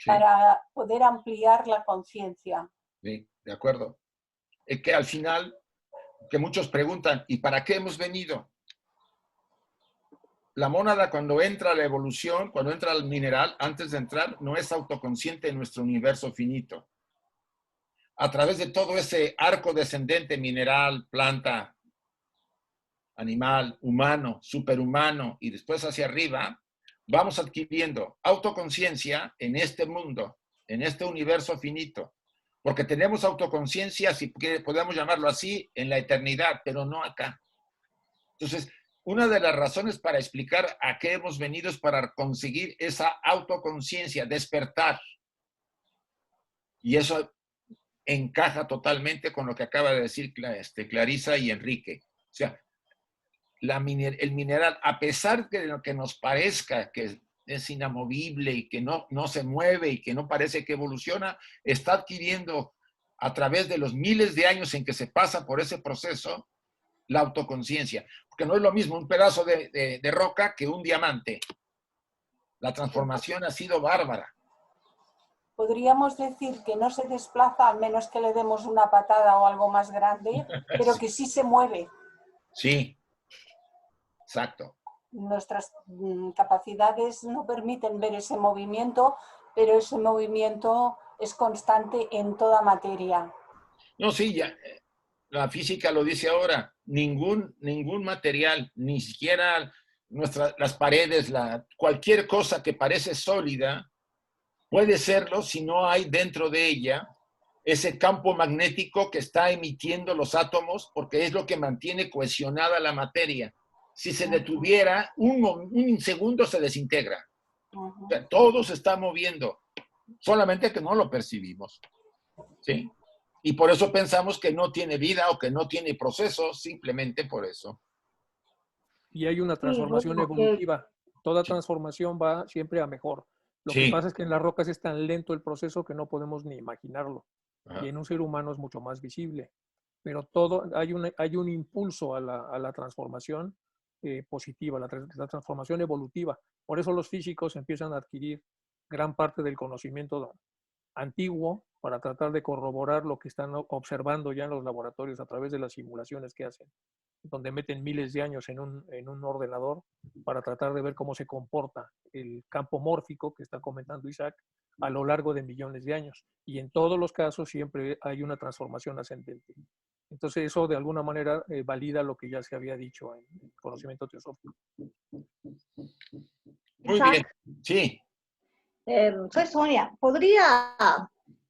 para poder ampliar la conciencia. Sí, de acuerdo. Es que al final, que muchos preguntan, ¿y para qué hemos venido? La mónada, cuando entra a la evolución, cuando entra al mineral, antes de entrar, no es autoconsciente en nuestro universo finito. A través de todo ese arco descendente, mineral, planta, animal, humano, superhumano, y después hacia arriba, vamos adquiriendo autoconciencia en este mundo, en este universo finito. Porque tenemos autoconciencia, si podemos llamarlo así, en la eternidad, pero no acá. Entonces, una de las razones para explicar a qué hemos venido es para conseguir esa autoconciencia, despertar. Y eso encaja totalmente con lo que acaba de decir Clarisa y Enrique. O sea, el mineral, a pesar de lo que nos parezca que es inamovible y que no se mueve y que no parece que evoluciona, está adquiriendo a través de los miles de años en que se pasa por ese proceso la autoconciencia. Porque no es lo mismo un pedazo de roca que un diamante. La transformación ha sido bárbara. Podríamos decir que no se desplaza, al menos que le demos una patada o algo más grande, pero que sí se mueve. Sí, exacto. Nuestras capacidades no permiten ver ese movimiento, pero ese movimiento es constante en toda materia. No, sí, ya, la física lo dice ahora, ningún material, ni siquiera las paredes, cualquier cosa que parece sólida, puede serlo si no hay dentro de ella ese campo magnético que está emitiendo los átomos, porque es lo que mantiene cohesionada la materia. Si se detuviera, un segundo se desintegra. O sea, todo se está moviendo, solamente que no lo percibimos. ¿Sí? Y por eso pensamos que no tiene vida o que no tiene proceso, simplemente por eso. Y hay una transformación evolutiva. Toda transformación va siempre a mejor. Lo que pasa es que en las rocas es tan lento el proceso que no podemos ni imaginarlo. Y en un ser humano es mucho más visible. Pero hay un impulso a la transformación positiva, la transformación evolutiva. Por eso los físicos empiezan a adquirir gran parte del conocimiento antiguo para tratar de corroborar lo que están observando ya en los laboratorios a través de las simulaciones que hacen, donde meten miles de años en un ordenador para tratar de ver cómo se comporta el campo mórfico que está comentando Isaac a lo largo de millones de años. Y en todos los casos siempre hay una transformación ascendente. Entonces eso de alguna manera valida lo que ya se había dicho en el conocimiento teosófico. Muy bien, sí. Soy Sonia. ¿Podría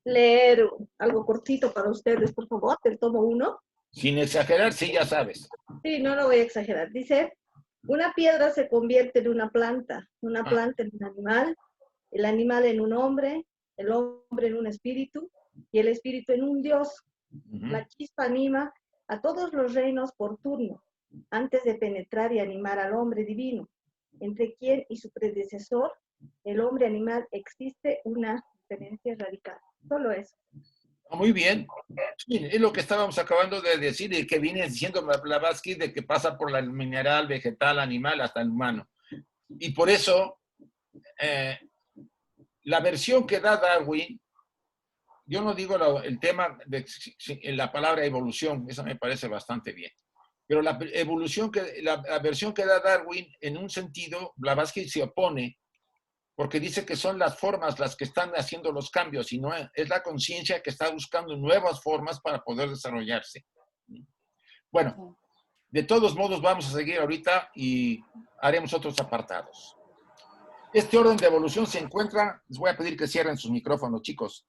leer algo cortito para ustedes, por favor, del tomo 1? Sin exagerar, sí, ya sabes. Sí, no lo voy a exagerar. Dice, una piedra se convierte en una planta en un animal, el animal en un hombre, el hombre en un espíritu y el espíritu en un dios. La chispa anima a todos los reinos por turno, antes de penetrar y animar al hombre divino, entre quien y su predecesor, el hombre animal, existe una diferencia radical. Solo eso. Muy bien. Sí, es lo que estábamos acabando de decir y que viene diciendo Blavatsky de que pasa por el mineral, vegetal, animal, hasta el humano. Y por eso, la versión que da Darwin, yo no digo el tema de la palabra evolución, esa me parece bastante bien. Pero la versión que da Darwin, en un sentido, Blavatsky se opone, porque dice que son las formas las que están haciendo los cambios y no es la conciencia que está buscando nuevas formas para poder desarrollarse. Bueno, de todos modos vamos a seguir ahorita y haremos otros apartados. Este orden de evolución se encuentra, les voy a pedir que cierren sus micrófonos, chicos,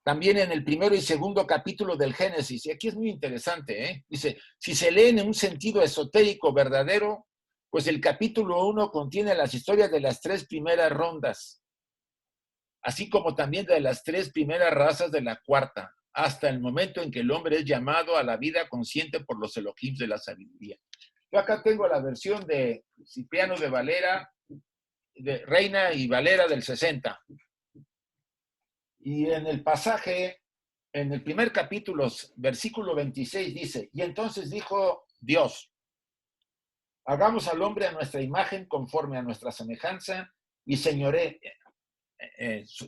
también en el primero y segundo capítulo del Génesis. Y aquí es muy interesante, ¿eh? Dice, si se leen en un sentido esotérico verdadero, pues el capítulo 1 contiene las historias de las 3 primeras rondas, así como también de las 3 primeras razas de la cuarta, hasta el momento en que el hombre es llamado a la vida consciente por los Elohim de la sabiduría. Yo acá tengo la versión de Cipriano de Valera, de Reina y Valera del 60. Y en el pasaje, en el primer capítulo, versículo 26, dice, y entonces dijo Dios, hagamos al hombre a nuestra imagen conforme a nuestra semejanza y señoré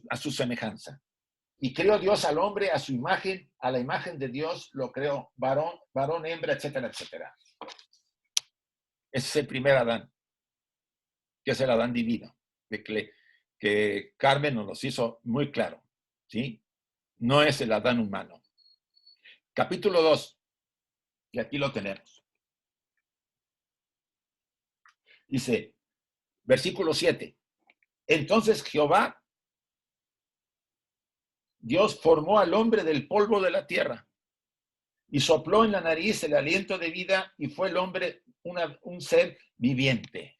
a su semejanza. Y creó Dios al hombre a su imagen, a la imagen de Dios lo creó, varón, hembra, etcétera, etcétera. Ese es el primer Adán, que es el Adán divino, que Carmen nos hizo muy claro, ¿sí? No es el Adán humano. Capítulo 2, y aquí lo tenemos. Dice, versículo 7. Entonces Jehová, Dios formó al hombre del polvo de la tierra y sopló en la nariz el aliento de vida y fue el hombre un ser viviente.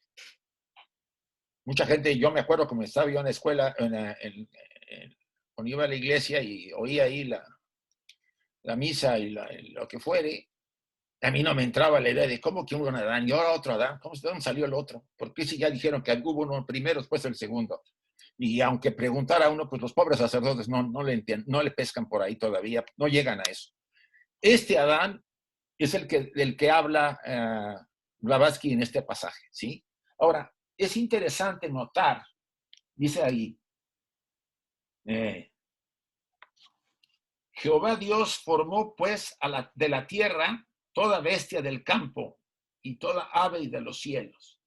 Mucha gente, yo me acuerdo como estaba yo en la escuela, cuando iba a la iglesia y oía ahí la misa y lo que fuere, a mí no me entraba la idea de cómo que hubo un Adán y ahora otro Adán, ¿de dónde salió el otro? Porque si ya dijeron que hubo uno primero, después el segundo. Y aunque preguntara a uno, pues los pobres sacerdotes no le entienden, no le pescan por ahí todavía, no llegan a eso. Este Adán es del que habla Blavatsky en este pasaje, ¿sí? Ahora, es interesante notar, dice ahí, Jehová Dios formó pues de la tierra toda bestia del campo y toda ave de los cielos.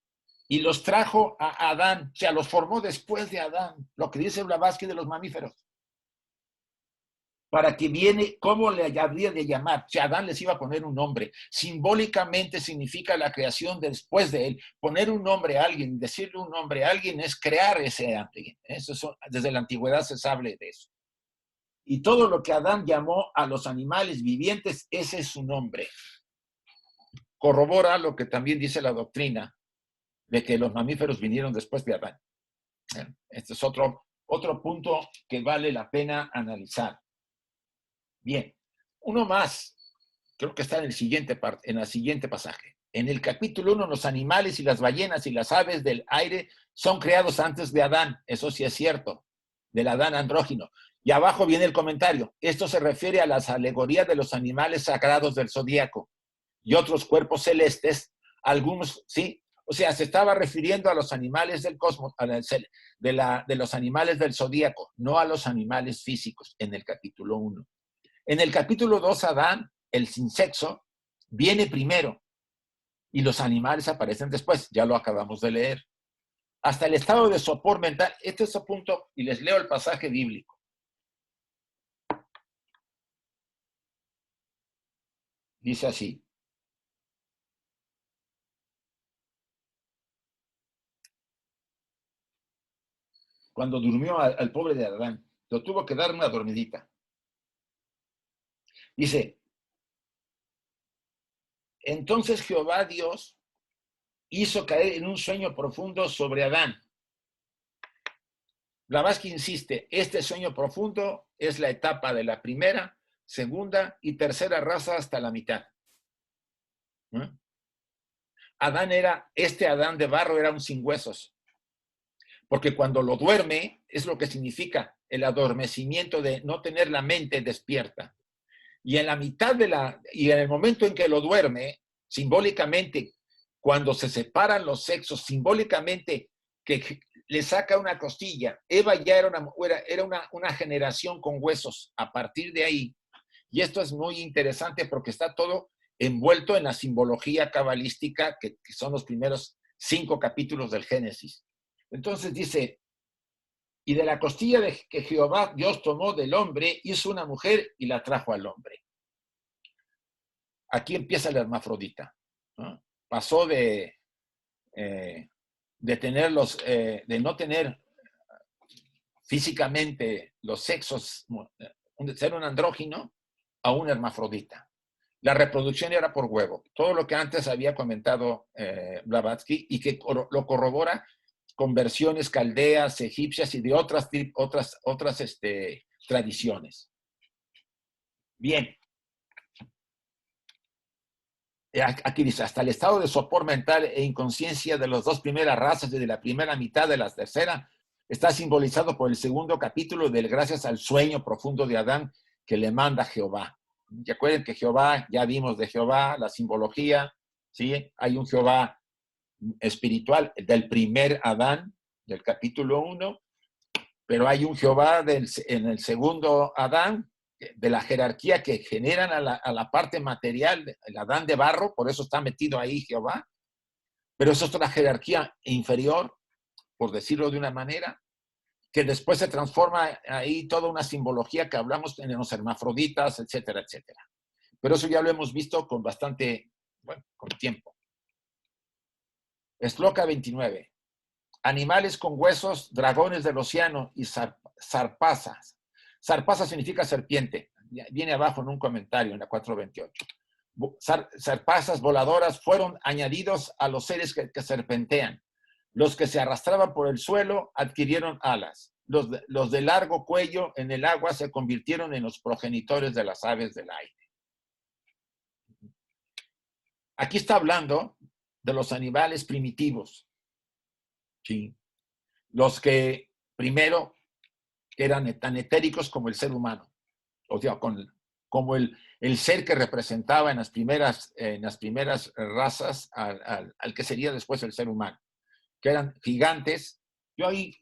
Y los trajo a Adán, o sea, los formó después de Adán, lo que dice Blavatsky de los mamíferos. Para que viene, ¿cómo le habría de llamar? O sea, Adán les iba a poner un nombre. Simbólicamente significa la creación después de él. Poner un nombre a alguien, decirle un nombre a alguien es crear ese alguien. Desde la antigüedad se sabe de eso. Y todo lo que Adán llamó a los animales vivientes, ese es su nombre. Corrobora lo que también dice la doctrina de que los mamíferos vinieron después de Adán. Este es otro punto que vale la pena analizar. Bien, uno más, creo que está en el siguiente pasaje. En el capítulo 1, los animales y las ballenas y las aves del aire son creados antes de Adán. Eso sí es cierto, del Adán andrógino. Y abajo viene el comentario. Esto se refiere a las alegorías de los animales sagrados del zodíaco y otros cuerpos celestes, algunos, ¿sí? O sea, se estaba refiriendo a los animales del cosmos, de los animales del zodíaco, no a los animales físicos, en el capítulo 1. En el capítulo 2, Adán, el sin sexo, viene primero y los animales aparecen después. Ya lo acabamos de leer. Hasta el estado de sopor mental. Este es el punto, y les leo el pasaje bíblico. Dice así. Cuando durmió al pobre de Adán, lo tuvo que dar una dormidita. Dice, entonces Jehová Dios hizo caer en un sueño profundo sobre Adán. Blavatsky insiste, este sueño profundo es la etapa de la primera, segunda y tercera raza hasta la mitad. Este Adán de barro era un sin huesos. Porque cuando lo duerme, es lo que significa el adormecimiento de no tener la mente despierta. Y en la mitad y en el momento en que lo duerme, simbólicamente, cuando se separan los sexos, simbólicamente que le saca una costilla, Eva ya era una generación con huesos a partir de ahí. Y esto es muy interesante porque está todo envuelto en la simbología cabalística que son los primeros 5 capítulos del Génesis. Entonces dice, y de la costilla que Jehová Dios tomó del hombre, hizo una mujer y la trajo al hombre. Aquí empieza el hermafrodita, ¿no? Pasó de no tener físicamente los sexos, de ser un andrógino, a un hermafrodita. La reproducción era por huevo. Todo lo que antes había comentado Blavatsky y que lo corrobora con versiones caldeas, egipcias y de otras tradiciones. Bien. Aquí dice, hasta el estado de sopor mental e inconsciencia de las 2 primeras razas y de la primera mitad de la tercera está simbolizado por el segundo capítulo del gracias al sueño profundo de Adán que le manda Jehová. Recuerden que Jehová, ya vimos de Jehová, la simbología, ¿sí? Hay un Jehová espiritual del primer Adán, del capítulo 1, pero hay un Jehová en el segundo Adán, de la jerarquía que generan a la parte material, el Adán de barro, por eso está metido ahí Jehová, pero eso es otra jerarquía inferior, por decirlo de una manera, que después se transforma ahí toda una simbología que hablamos en los hermafroditas, etcétera, etcétera. Pero eso ya lo hemos visto con bastante, con tiempo. Shloka 29. Animales con huesos, dragones del océano y zarpazas. Zarpaza significa serpiente. Viene abajo en un comentario en la 428. Zarpazas voladoras fueron añadidos a los seres que serpentean. Los que se arrastraban por el suelo adquirieron alas. Los de largo cuello en el agua se convirtieron en los progenitores de las aves del aire. Aquí está hablando de los animales primitivos. ¿Sí? Los que primero eran tan etéricos como el ser humano. O sea, como el ser que representaba en las primeras razas al que sería después el ser humano, que eran gigantes. Yo ahí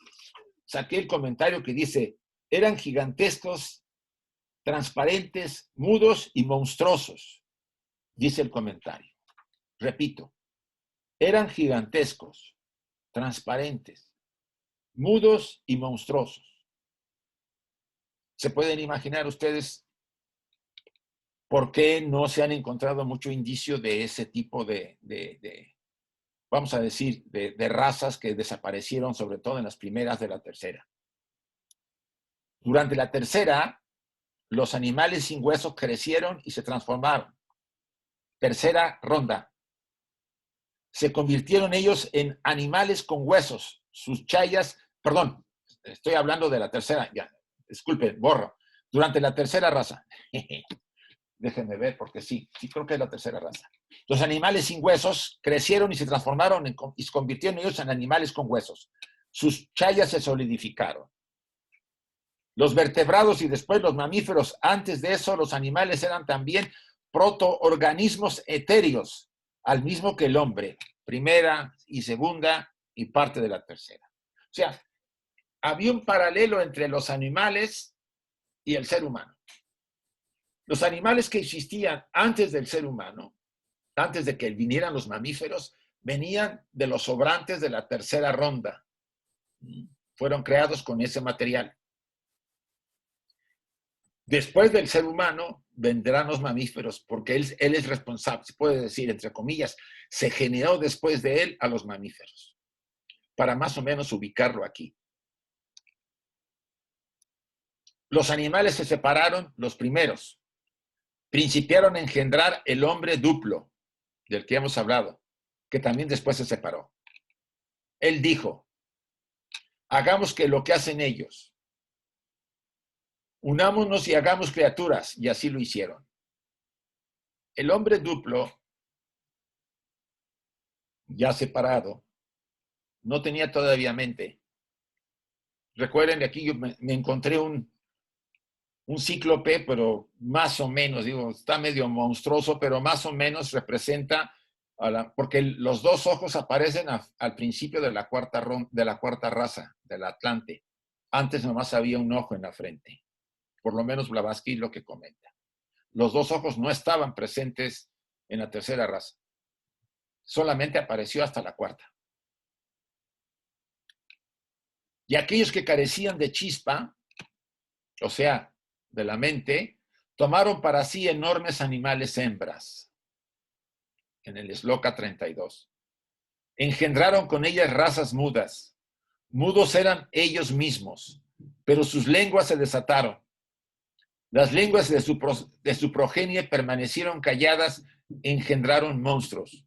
saqué el comentario que dice, eran gigantescos, transparentes, mudos y monstruosos, dice el comentario. Repito, eran gigantescos, transparentes, mudos y monstruosos. ¿Se pueden imaginar ustedes por qué no se han encontrado mucho indicio de ese tipo vamos a decir, de razas que desaparecieron, sobre todo en las primeras de la tercera? Durante la tercera, los animales sin huesos crecieron y se transformaron. Tercera ronda. Se convirtieron ellos en animales con huesos. Sus chayas, perdón, estoy hablando de la tercera, ya, disculpe, borro. Durante la tercera raza. Déjenme ver, porque sí creo que es la tercera raza. Los animales sin huesos crecieron y se transformaron y se convirtieron ellos en animales con huesos. Sus chayas se solidificaron. Los vertebrados y después los mamíferos, antes de eso los animales eran también protoorganismos etéreos, al mismo que el hombre, primera y segunda y parte de la tercera. O sea, había un paralelo entre los animales y el ser humano. Los animales que existían antes del ser humano, antes de que vinieran los mamíferos, venían de los sobrantes de la tercera ronda. Fueron creados con ese material. Después del ser humano vendrán los mamíferos, porque él es responsable, se puede decir, entre comillas, se generó después de él a los mamíferos, para más o menos ubicarlo aquí. Los animales se separaron, los primeros. Principiaron a engendrar el hombre duplo, del que hemos hablado, que también después se separó. Él dijo, hagamos que lo que hacen ellos. Unámonos y hagamos criaturas, y así lo hicieron. El hombre duplo, ya separado, no tenía todavía mente. Recuerden que aquí yo me encontré un cíclope, pero más o menos, digo, está medio monstruoso, pero más o menos representa, porque los dos ojos aparecen al principio de la cuarta raza, del Atlante. Antes nomás había un ojo en la frente. Por lo menos Blavatsky lo que comenta. Los dos ojos no estaban presentes en la tercera raza. Solamente apareció hasta la cuarta. Y aquellos que carecían de chispa, o sea, de la mente, tomaron para sí enormes animales hembras. En el Sloka 32. Engendraron con ellas razas mudas. Mudos eran ellos mismos, pero sus lenguas se desataron. Las lenguas de su progenie permanecieron calladas, engendraron monstruos.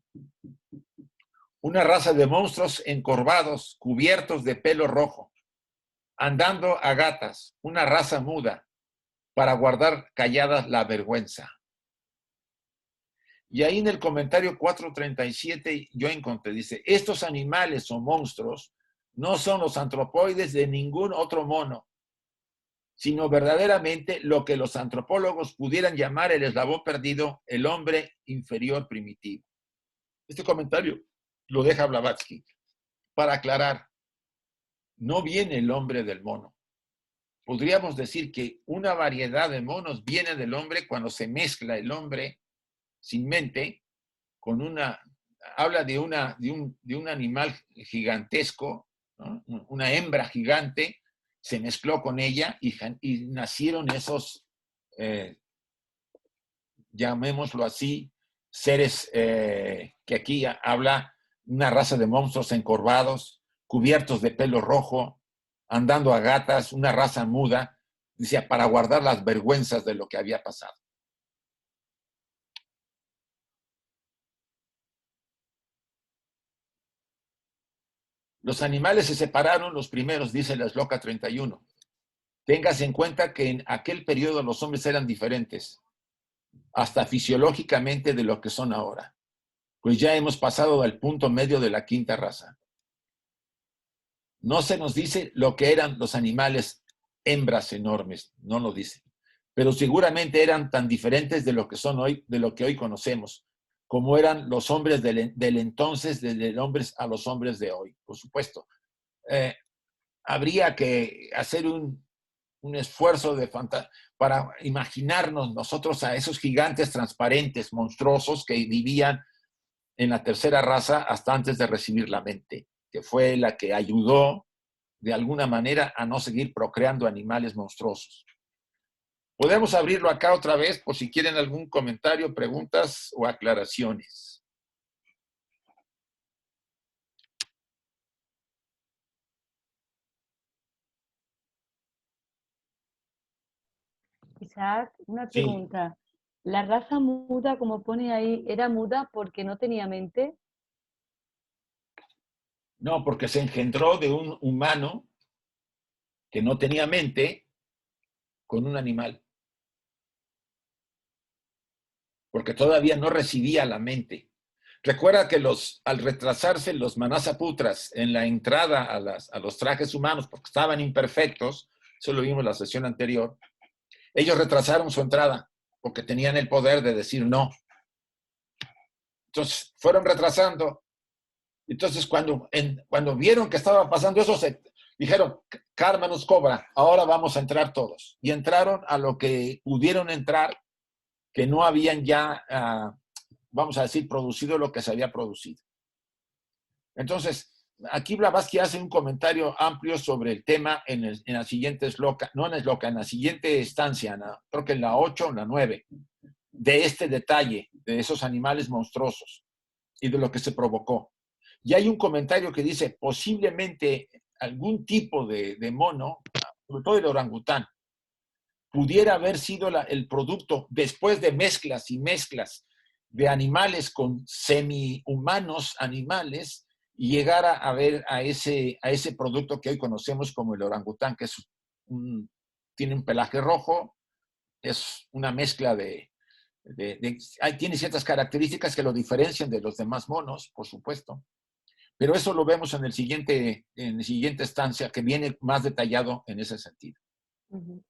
Una raza de monstruos encorvados, cubiertos de pelo rojo, andando a gatas, una raza muda, para guardar callada la vergüenza. Y ahí en el comentario 437 yo encontré, dice, estos animales o monstruos no son los antropoides de ningún otro mono, sino verdaderamente lo que los antropólogos pudieran llamar el eslabón perdido, el hombre inferior primitivo. Este comentario lo deja Blavatsky para aclarar, no viene el hombre del mono. Podríamos decir que una variedad de monos viene del hombre cuando se mezcla el hombre sin mente con habla de un animal gigantesco, ¿no? Una hembra gigante, se mezcló con ella y nacieron esos, llamémoslo así, seres que aquí habla una raza de monstruos encorvados, cubiertos de pelo rojo, andando a gatas, una raza muda, decía, para guardar las vergüenzas de lo que había pasado. Los animales se separaron los primeros, dice la Sloka 31. Téngase en cuenta que en aquel periodo los hombres eran diferentes, hasta fisiológicamente de lo que son ahora, pues ya hemos pasado al punto medio de la quinta raza. No se nos dice lo que eran los animales hembras enormes, no lo dice, pero seguramente eran tan diferentes de lo que son hoy, de lo que hoy conocemos, como eran los hombres del entonces, desde hombres a los hombres de hoy, por supuesto. Habría que hacer un esfuerzo para imaginarnos nosotros a esos gigantes transparentes, monstruosos, que vivían en la tercera raza hasta antes de recibir la mente, que fue la que ayudó de alguna manera a no seguir procreando animales monstruosos. Podemos abrirlo acá otra vez por si quieren algún comentario, preguntas o aclaraciones. Isaac, una Sí. pregunta. ¿La raza muda, como pone ahí, era muda porque no tenía mente? No, porque se engendró de un humano que no tenía mente con un animal. Porque todavía no recibía la mente. Recuerda que al retrasarse los manasaputras en la entrada a los trajes humanos, porque estaban imperfectos, eso lo vimos en la sesión anterior, ellos retrasaron su entrada porque tenían el poder de decir no. Entonces fueron retrasando. Entonces cuando vieron que estaba pasando eso, se dijeron, karma nos cobra, ahora vamos a entrar todos. Y entraron a lo que pudieron entrar, que no habían ya, vamos a decir, producido lo que se había producido. Entonces, aquí Blavatsky hace un comentario amplio sobre el tema en la siguiente sloka, no en sloka, en la siguiente estancia, creo que en la 8 o en la 9, de este detalle, de esos animales monstruosos y de lo que se provocó. Y hay un comentario que dice, posiblemente algún tipo de mono, sobre todo el orangután, pudiera haber sido el producto, después de mezclas y mezclas de animales con semi-humanos animales, y llegar a ver a ese producto que hoy conocemos como el orangután, que tiene un pelaje rojo, es una mezcla tiene ciertas características que lo diferencian de los demás monos, por supuesto. Pero eso lo vemos en la siguiente estancia, que viene más detallado en ese sentido. Uh-huh.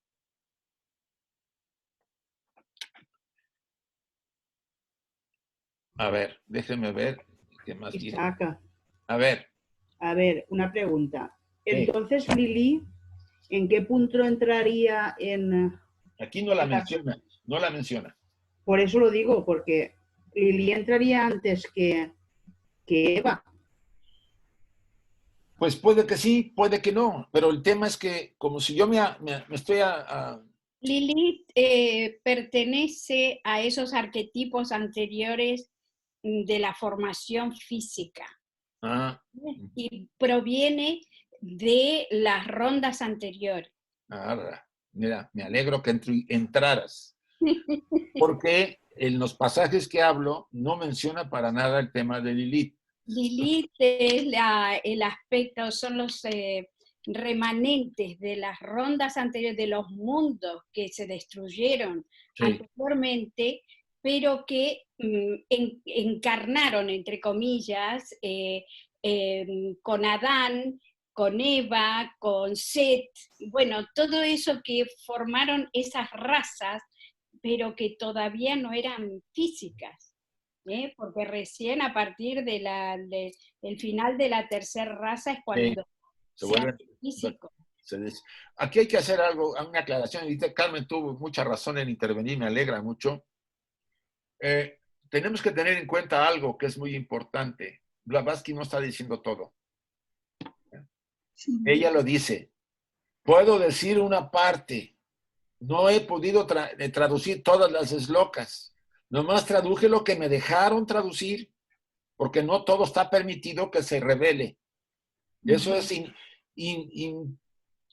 A ver, déjeme ver qué más dice. A ver, una pregunta. Entonces, Lili, ¿en qué punto entraría en...? Aquí no la menciona. Por eso lo digo, porque Lili entraría antes que Eva. Pues puede que sí, puede que no, pero el tema es que como si yo me estoy Lilith pertenece a esos arquetipos anteriores de la formación física. Y proviene de las rondas anteriores. Mira, me alegro que entraras, porque en los pasajes que hablo no menciona para nada el tema de Lilith. Lilith es el aspecto, son los remanentes de las rondas anteriores, de los mundos que se destruyeron anteriormente, pero que encarnaron, entre comillas, con Adán, con Eva, con Set, bueno, todo eso que formaron esas razas, pero que todavía no eran físicas, porque recién a partir del final de la tercera raza es cuando se vuelven físicos. Aquí hay que hacer una aclaración. Carmen tuvo mucha razón en intervenir, me alegra mucho. Tenemos que tener en cuenta algo que es muy importante. Blavatsky no está diciendo todo. Sí. Ella lo dice. Puedo decir una parte. No he podido traducir todas las slokas. Nomás traduje lo que me dejaron traducir, porque no todo está permitido que se revele. Eso es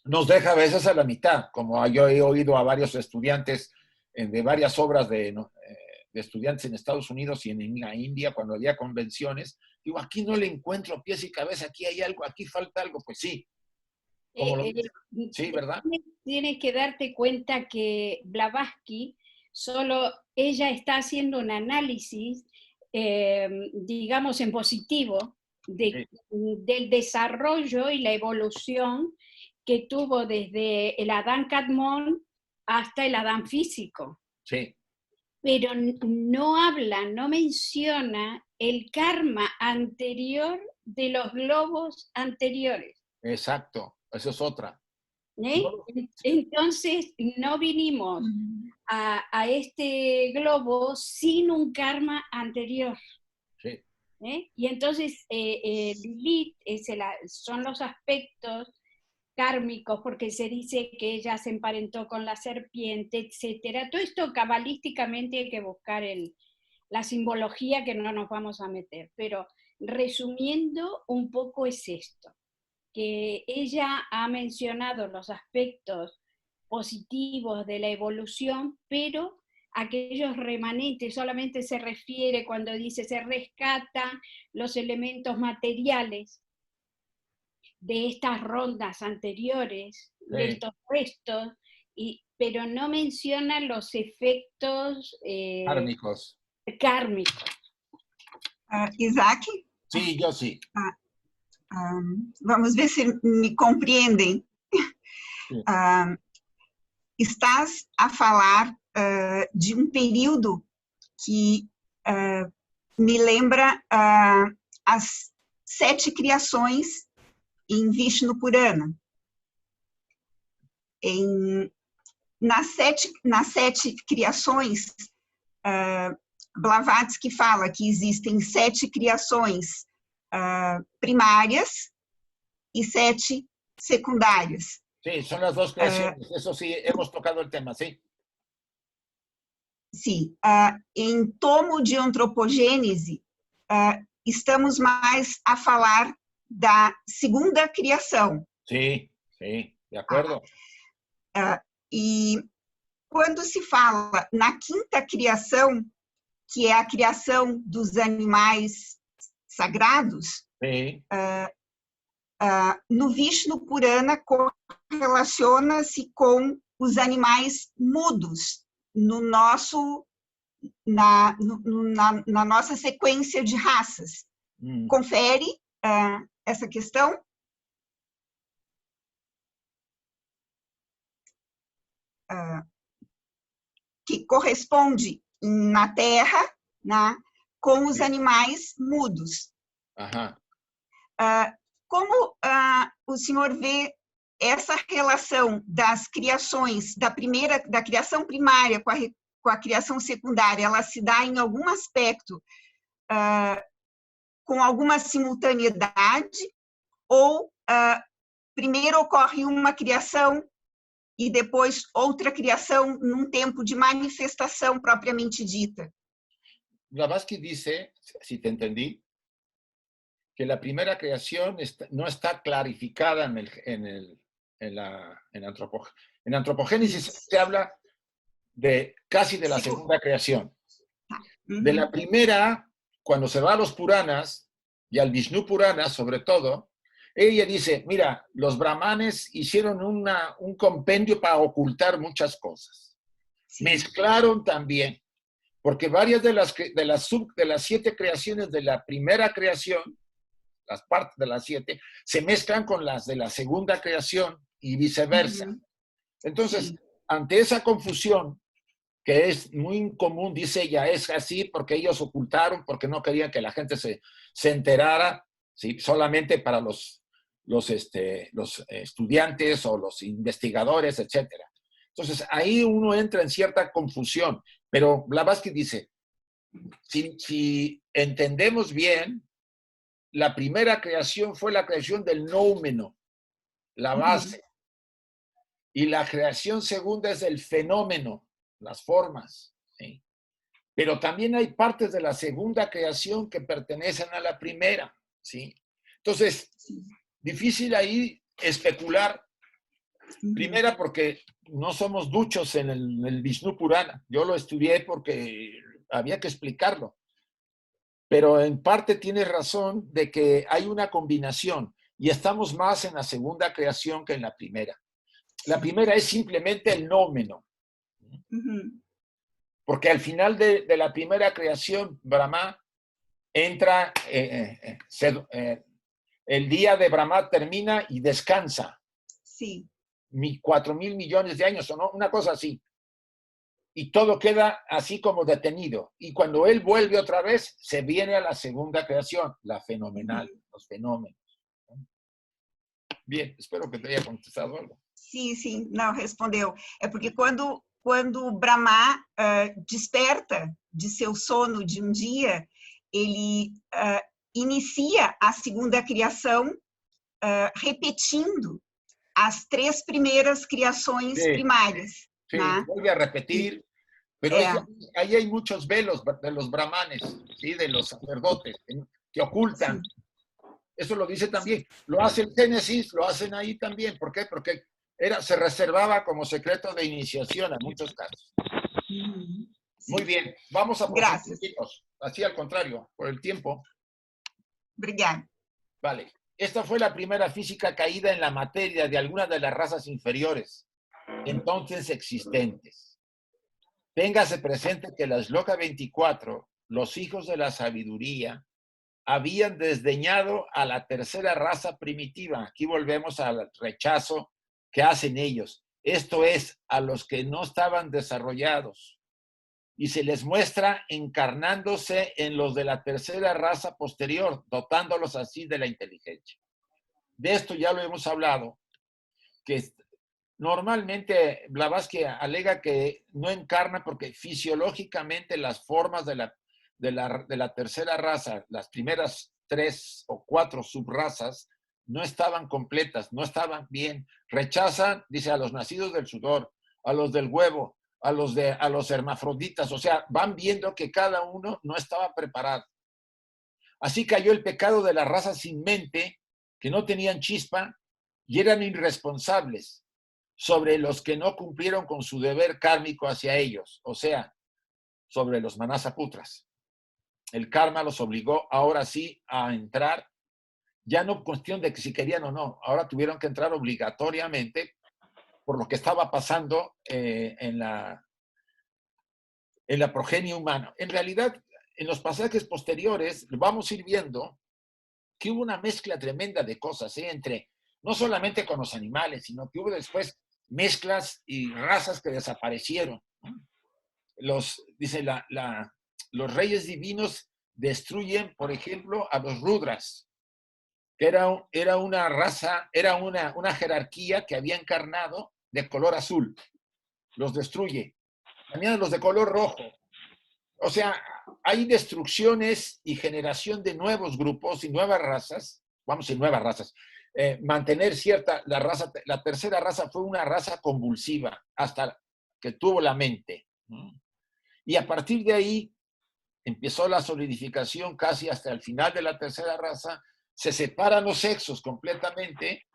nos deja a veces a la mitad, como yo he oído a varios estudiantes de varias obras de estudiantes en Estados Unidos y en la India, cuando había convenciones, digo, aquí no le encuentro pies y cabeza, aquí hay algo, aquí falta algo, pues sí. Sí, ¿verdad? Tienes que darte cuenta que Blavatsky, ella está haciendo un análisis, digamos, en positivo, del desarrollo y la evolución que tuvo desde el Adán Kadmon hasta el Adán físico. Sí. Pero no habla, no menciona el karma anterior de los globos anteriores. Exacto, eso es otra. ¿Eh? Entonces, no vinimos a este globo sin un karma anterior. Sí. Y entonces, Lilith son los aspectos kármicos, porque se dice que ella se emparentó con la serpiente, etcétera. Todo esto cabalísticamente hay que buscar la simbología, que no nos vamos a meter, pero resumiendo un poco es esto, que ella ha mencionado los aspectos positivos de la evolución, pero aquellos remanentes solamente se refiere cuando dice se rescatan los elementos materiales de estas rondas anteriores, de estos restos, pero no menciona los efectos Kármicos. kármicos. Isaac? Sí, yo sí. Vamos ver se me compreendem. Estás a falar de período que me lembra as 7 criações em Vishnu Purana. Nas sete criações, Blavatsky fala que existem 7 criações primárias e 7 secundárias. Sí, son las 2 creaciones. Eso sí, hemos tocado el tema, sí. Sim. Em Tomo de Antropogênese, estamos mais a falar da segunda criação. Sí, sí, de acuerdo. E quando se fala na quinta criação, que é a criação dos animais sagrados, sí. No Vishnu Purana relaciona-se com os animais mudos na nossa sequência de raças. Confere essa questão? Que corresponde na Terra, com os animais mudos. Como o senhor vê essa relação das criações, da criação primária com a criação secundária, ela se dá em algum aspecto com alguma simultaneidade, ou primeiro ocorre uma criação e depois outra criação num tempo de manifestação propriamente dita? Blavatsky dice, si te entendí, que la primera creación no está clarificada en antropogénesis. Se habla casi de la segunda creación. De la primera, cuando se va a los Puranas, y al Vishnu Purana sobre todo, ella dice, mira, los brahmanes hicieron un compendio para ocultar muchas cosas. Mezclaron también, porque varias de las 7 creaciones de la primera creación, las partes de las 7, se mezclan con las de la segunda creación y viceversa. Entonces, ante esa confusión, que es muy común, dice ella, es así porque ellos ocultaron, porque no querían que la gente se enterara, ¿sí? Solamente para los estudiantes o los investigadores, etc. Entonces, ahí uno entra en cierta confusión, pero Blavatsky dice, si entendemos bien, la primera creación fue la creación del noumeno, la base. Y la creación segunda es el fenómeno, las formas. ¿Sí? Pero también hay partes de la segunda creación que pertenecen a la primera. ¿Sí? Entonces, difícil ahí especular. Primera, porque no somos duchos en el Vishnu Purana. Yo lo estudié porque había que explicarlo. Pero en parte tienes razón de que hay una combinación y estamos más en la segunda creación que en la primera. La primera es simplemente el nómeno. Porque al final de la primera creación, Brahma entra, el día de Brahma termina y descansa. Sí. 4.000 millones de años, o no, una cosa así. Y todo queda así como detenido. Y cuando él vuelve otra vez, se viene a la segunda creación, la fenomenal, los fenómenos. Bien, espero que te haya contestado algo. Sim, não, respondeu. É porque quando Brahma desperta de seu sono de um dia, ele inicia a segunda criação repetindo as 3 primeiras criações primárias. Sí, né? vuelve a repetir, pero ahí hay muchos velos de los brahmanes, ¿sí? De los sacerdotes que ocultan. Sí. Eso lo dice también. Lo hace el Génesis, lo hacen ahí también. ¿Por qué? Porque se reservaba como secreto de iniciación en muchos casos. Sí. Muy bien, vamos a Gracias. Chicos. Así al contrario, por el tiempo. Obrigada. Vale. Esta fue la primera física caída en la materia de alguna de las razas inferiores, entonces existentes. Téngase presente que la Shloka 24, los hijos de la sabiduría, habían desdeñado a la tercera raza primitiva. Aquí volvemos al rechazo que hacen ellos. Esto es, a los que no estaban desarrollados. Y se les muestra encarnándose en los de la tercera raza posterior, dotándolos así de la inteligencia. De esto ya lo hemos hablado, que normalmente Blavatsky alega que no encarna porque fisiológicamente las formas de la tercera raza, las primeras 3 o 4 subrazas, no estaban completas, no estaban bien. Rechazan, dice, a los nacidos del sudor, a los del huevo, a los hermafroditas, o sea, van viendo que cada uno no estaba preparado. Así cayó el pecado de las razas sin mente, que no tenían chispa y eran irresponsables sobre los que no cumplieron con su deber kármico hacia ellos, o sea, sobre los manasaputras. El karma los obligó ahora sí a entrar, ya no cuestión de que si querían o no, ahora tuvieron que entrar obligatoriamente por lo que estaba pasando en la progenie humana. En realidad, en los pasajes posteriores vamos a ir viendo que hubo una mezcla tremenda de cosas, entre no solamente con los animales, sino que hubo después mezclas y razas que desaparecieron. Los reyes divinos destruyen, por ejemplo, a los Rudras, que era una raza, era una jerarquía que había encarnado de color azul. Los destruye. También los de color rojo. O sea, hay destrucciones y generación de nuevos grupos y nuevas razas. Vamos, en nuevas razas. Mantener la tercera raza fue una raza convulsiva hasta que tuvo la mente. Y a partir de ahí empezó la solidificación casi hasta el final de la tercera raza. Se separan los sexos completamente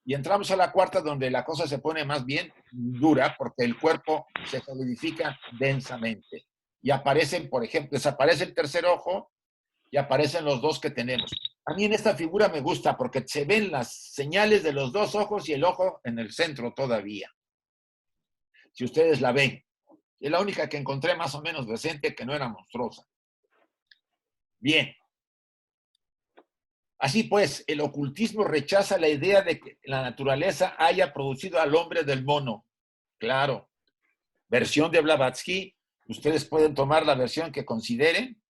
y entramos a la cuarta, donde la cosa se pone más bien dura porque el cuerpo se solidifica densamente. Y aparecen, por ejemplo, desaparece el tercer ojo y aparecen los 2 que tenemos. A mí en esta figura me gusta porque se ven las señales de los 2 ojos y el ojo en el centro todavía. Si ustedes la ven. Es la única que encontré más o menos decente, que no era monstruosa. Bien. Así pues, el ocultismo rechaza la idea de que la naturaleza haya producido al hombre del mono. Claro. Versión de Blavatsky. Ustedes pueden tomar la versión que consideren,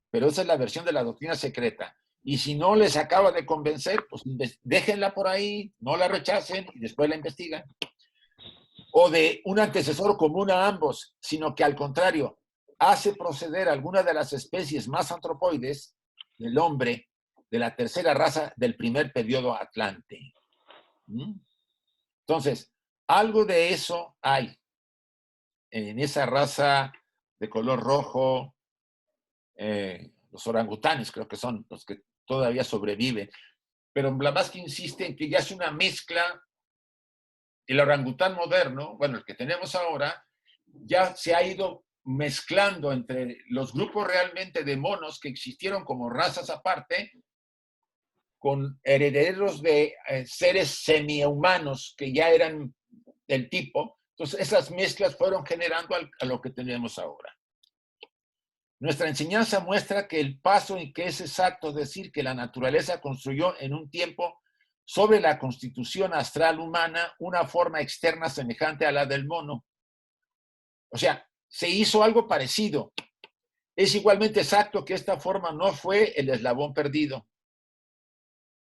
pero esa es la versión de la doctrina secreta. Y si no les acaba de convencer, pues déjenla por ahí, no la rechacen y después la investigan. O de un antecesor común a ambos, sino que al contrario, hace proceder alguna de las especies más antropoides del hombre de la tercera raza del primer periodo atlante. Entonces, algo de eso hay en esa raza de color rojo. Los orangutanes creo que son los que todavía sobreviven. Pero Blavatsky insiste en que ya es una mezcla. El orangután moderno, bueno, el que tenemos ahora, ya se ha ido mezclando entre los grupos realmente de monos que existieron como razas aparte, con herederos de seres semi-humanos que ya eran del tipo. Entonces, esas mezclas fueron generando a lo que tenemos ahora. Nuestra enseñanza muestra que el paso en que es exacto decir que la naturaleza construyó en un tiempo sobre la constitución astral humana una forma externa semejante a la del mono. O sea, se hizo algo parecido. Es igualmente exacto que esta forma no fue el eslabón perdido.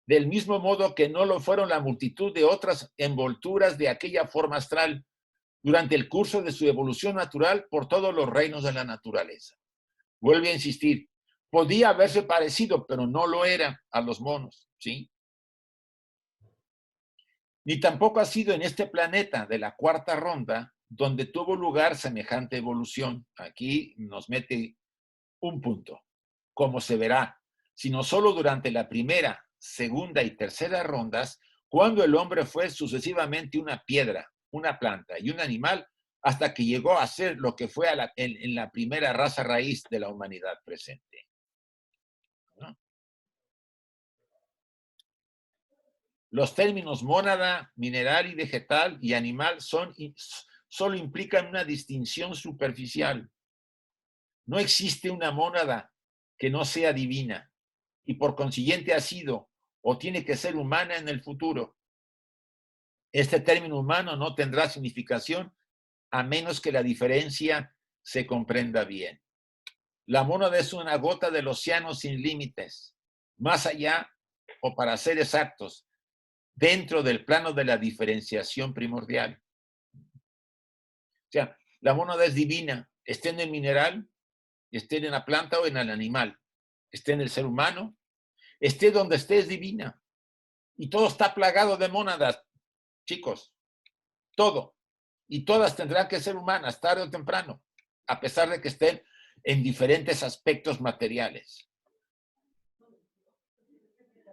Del mismo modo que no lo fueron la multitud de otras envolturas de aquella forma astral durante el curso de su evolución natural por todos los reinos de la naturaleza. Vuelve a insistir, podía haberse parecido, pero no lo era a los monos, ¿sí? Ni tampoco ha sido en este planeta de la cuarta ronda donde tuvo lugar semejante evolución. Aquí nos mete un punto, como se verá, sino solo durante la primera, segunda y tercera rondas, cuando el hombre fue sucesivamente una piedra, una planta y un animal, hasta que llegó a ser lo que fue en la primera raza raíz de la humanidad presente. ¿No? Los términos mónada, mineral y vegetal y animal solo implican una distinción superficial. No existe una mónada que no sea divina y por consiguiente ha sido o tiene que ser humana en el futuro. Este término humano no tendrá significación a menos que la diferencia se comprenda bien. La mónada es una gota del océano sin límites, más allá, o para ser exactos, dentro del plano de la diferenciación primordial. O sea, la mónada es divina, esté en el mineral, esté en la planta o en el animal, esté en el ser humano, esté donde esté, es divina. Y todo está plagado de mónadas, chicos, todo. Y todas tendrán que ser humanas, tarde o temprano, a pesar de que estén en diferentes aspectos materiales.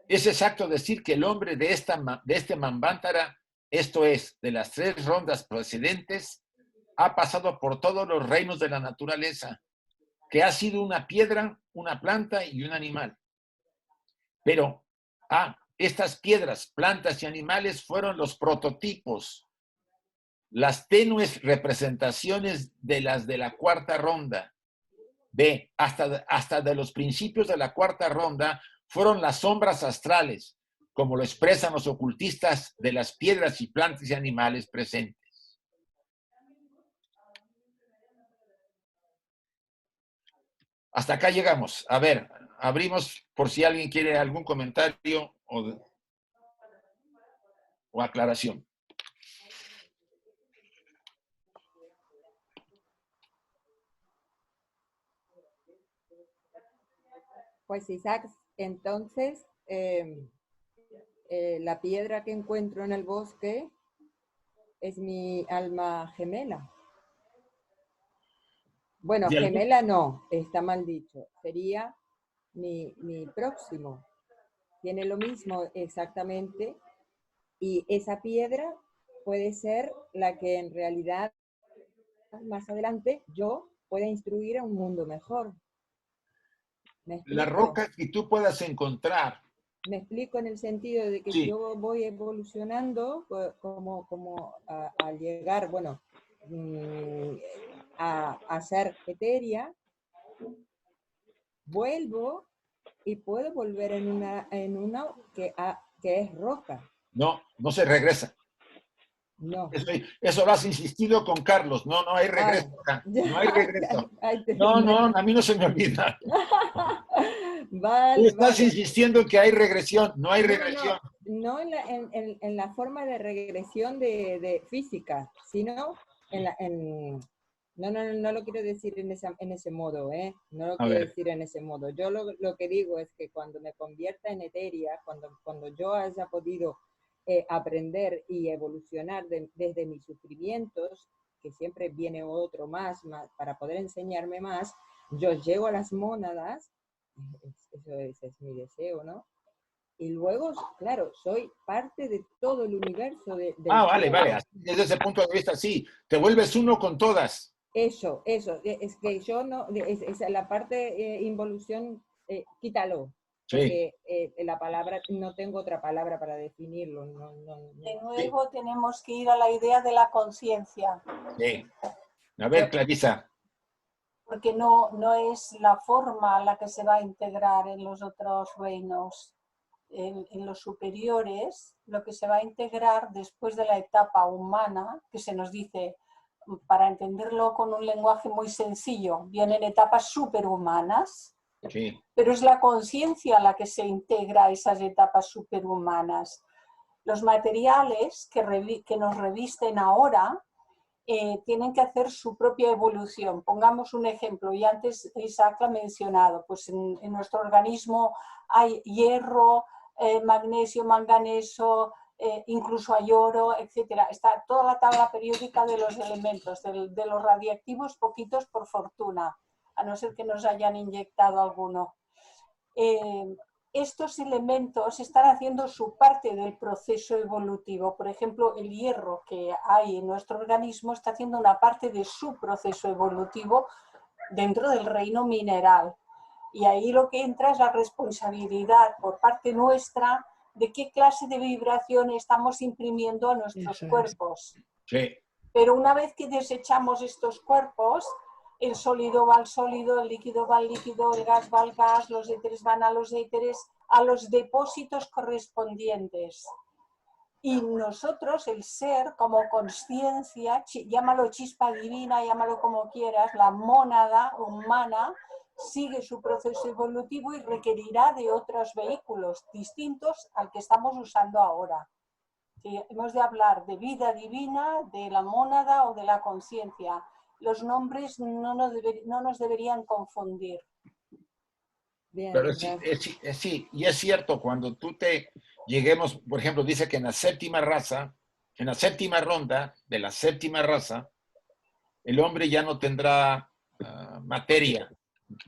Es exacto decir que el hombre de este Manvantara, esto es, de las 3 rondas precedentes, ha pasado por todos los reinos de la naturaleza, que ha sido una piedra, una planta y un animal. Pero, estas piedras, plantas y animales fueron los prototipos, las tenues representaciones de las de la cuarta ronda. B, hasta de los principios de la cuarta ronda fueron las sombras astrales, como lo expresan los ocultistas de las piedras y plantas y animales presentes. Hasta acá llegamos. A ver, abrimos por si alguien quiere algún comentario o aclaración. Pues Isaac, entonces la piedra que encuentro en el bosque es mi alma gemela. Bueno, gemela no, está mal dicho. Sería mi próximo. Tiene lo mismo exactamente. Y esa piedra puede ser la que en realidad más adelante yo pueda instruir a un mundo mejor. La roca que tú puedas encontrar. Me explico en el sentido de que sí. Yo voy evolucionando como a llegar, bueno, a ser etérea, vuelvo y puedo volver en una que es roca. No, no se regresa. No. Eso lo has insistido con Carlos. No, no hay regreso. No hay regreso. No, a mí no se me olvida. Vale, Tú estás insistiendo que hay regresión. No hay regresión. No en la forma de regresión de física, sino no lo quiero decir en ese modo, ¿eh? No lo quiero decir en ese modo. Yo lo que digo es que cuando me convierta en etérea, cuando yo haya podido aprender y evolucionar desde mis sufrimientos, que siempre viene otro más para poder enseñarme más, yo llego a las mónadas, ese es mi deseo, ¿no? Y luego, claro, soy parte de todo el universo. Vale. Desde ese punto de vista, sí. Te vuelves uno con todas. Eso. Es que yo no... Es la parte involución, quítalo. Sí. Porque la palabra, no tengo otra palabra para definirlo. De nuevo tenemos que ir a la idea de la conciencia. Sí. A ver, Clarisa. Porque no es la forma la que se va a integrar en los otros reinos. en los superiores, lo que se va a integrar después de la etapa humana, que se nos dice, para entenderlo con un lenguaje muy sencillo, vienen etapas superhumanas, Sí. pero es la conciencia la que se integra a esas etapas superhumanas. Los materiales que nos revisten ahora tienen que hacer su propia evolución. Pongamos un ejemplo, y antes Isaac lo ha mencionado, pues en nuestro organismo hay hierro, magnesio, manganeso, incluso hay oro, etc. Está toda la tabla periódica de los elementos, de los radiactivos, poquitos por fortuna, a no ser que nos hayan inyectado alguno. Estos elementos están haciendo su parte del proceso evolutivo. Por ejemplo, el hierro que hay en nuestro organismo está haciendo una parte de su proceso evolutivo dentro del reino mineral. Y ahí lo que entra es la responsabilidad por parte nuestra de qué clase de vibración estamos imprimiendo a nuestros cuerpos. Sí. Pero una vez que desechamos estos cuerpos, el sólido va al sólido, el líquido va al líquido, el gas va al gas, los éteres van a los éteres, a los depósitos correspondientes. Y nosotros, el ser, como consciencia, llámalo chispa divina, llámalo como quieras, la mónada humana, sigue su proceso evolutivo y requerirá de otros vehículos distintos al que estamos usando ahora. Sí, hemos de hablar de vida divina, de la mónada o de la conciencia. Los nombres no nos deberían confundir. Bien, Pero sí, y es cierto, cuando lleguemos, por ejemplo, dice que en la séptima raza, en la séptima ronda de la séptima raza, el hombre ya no tendrá materia,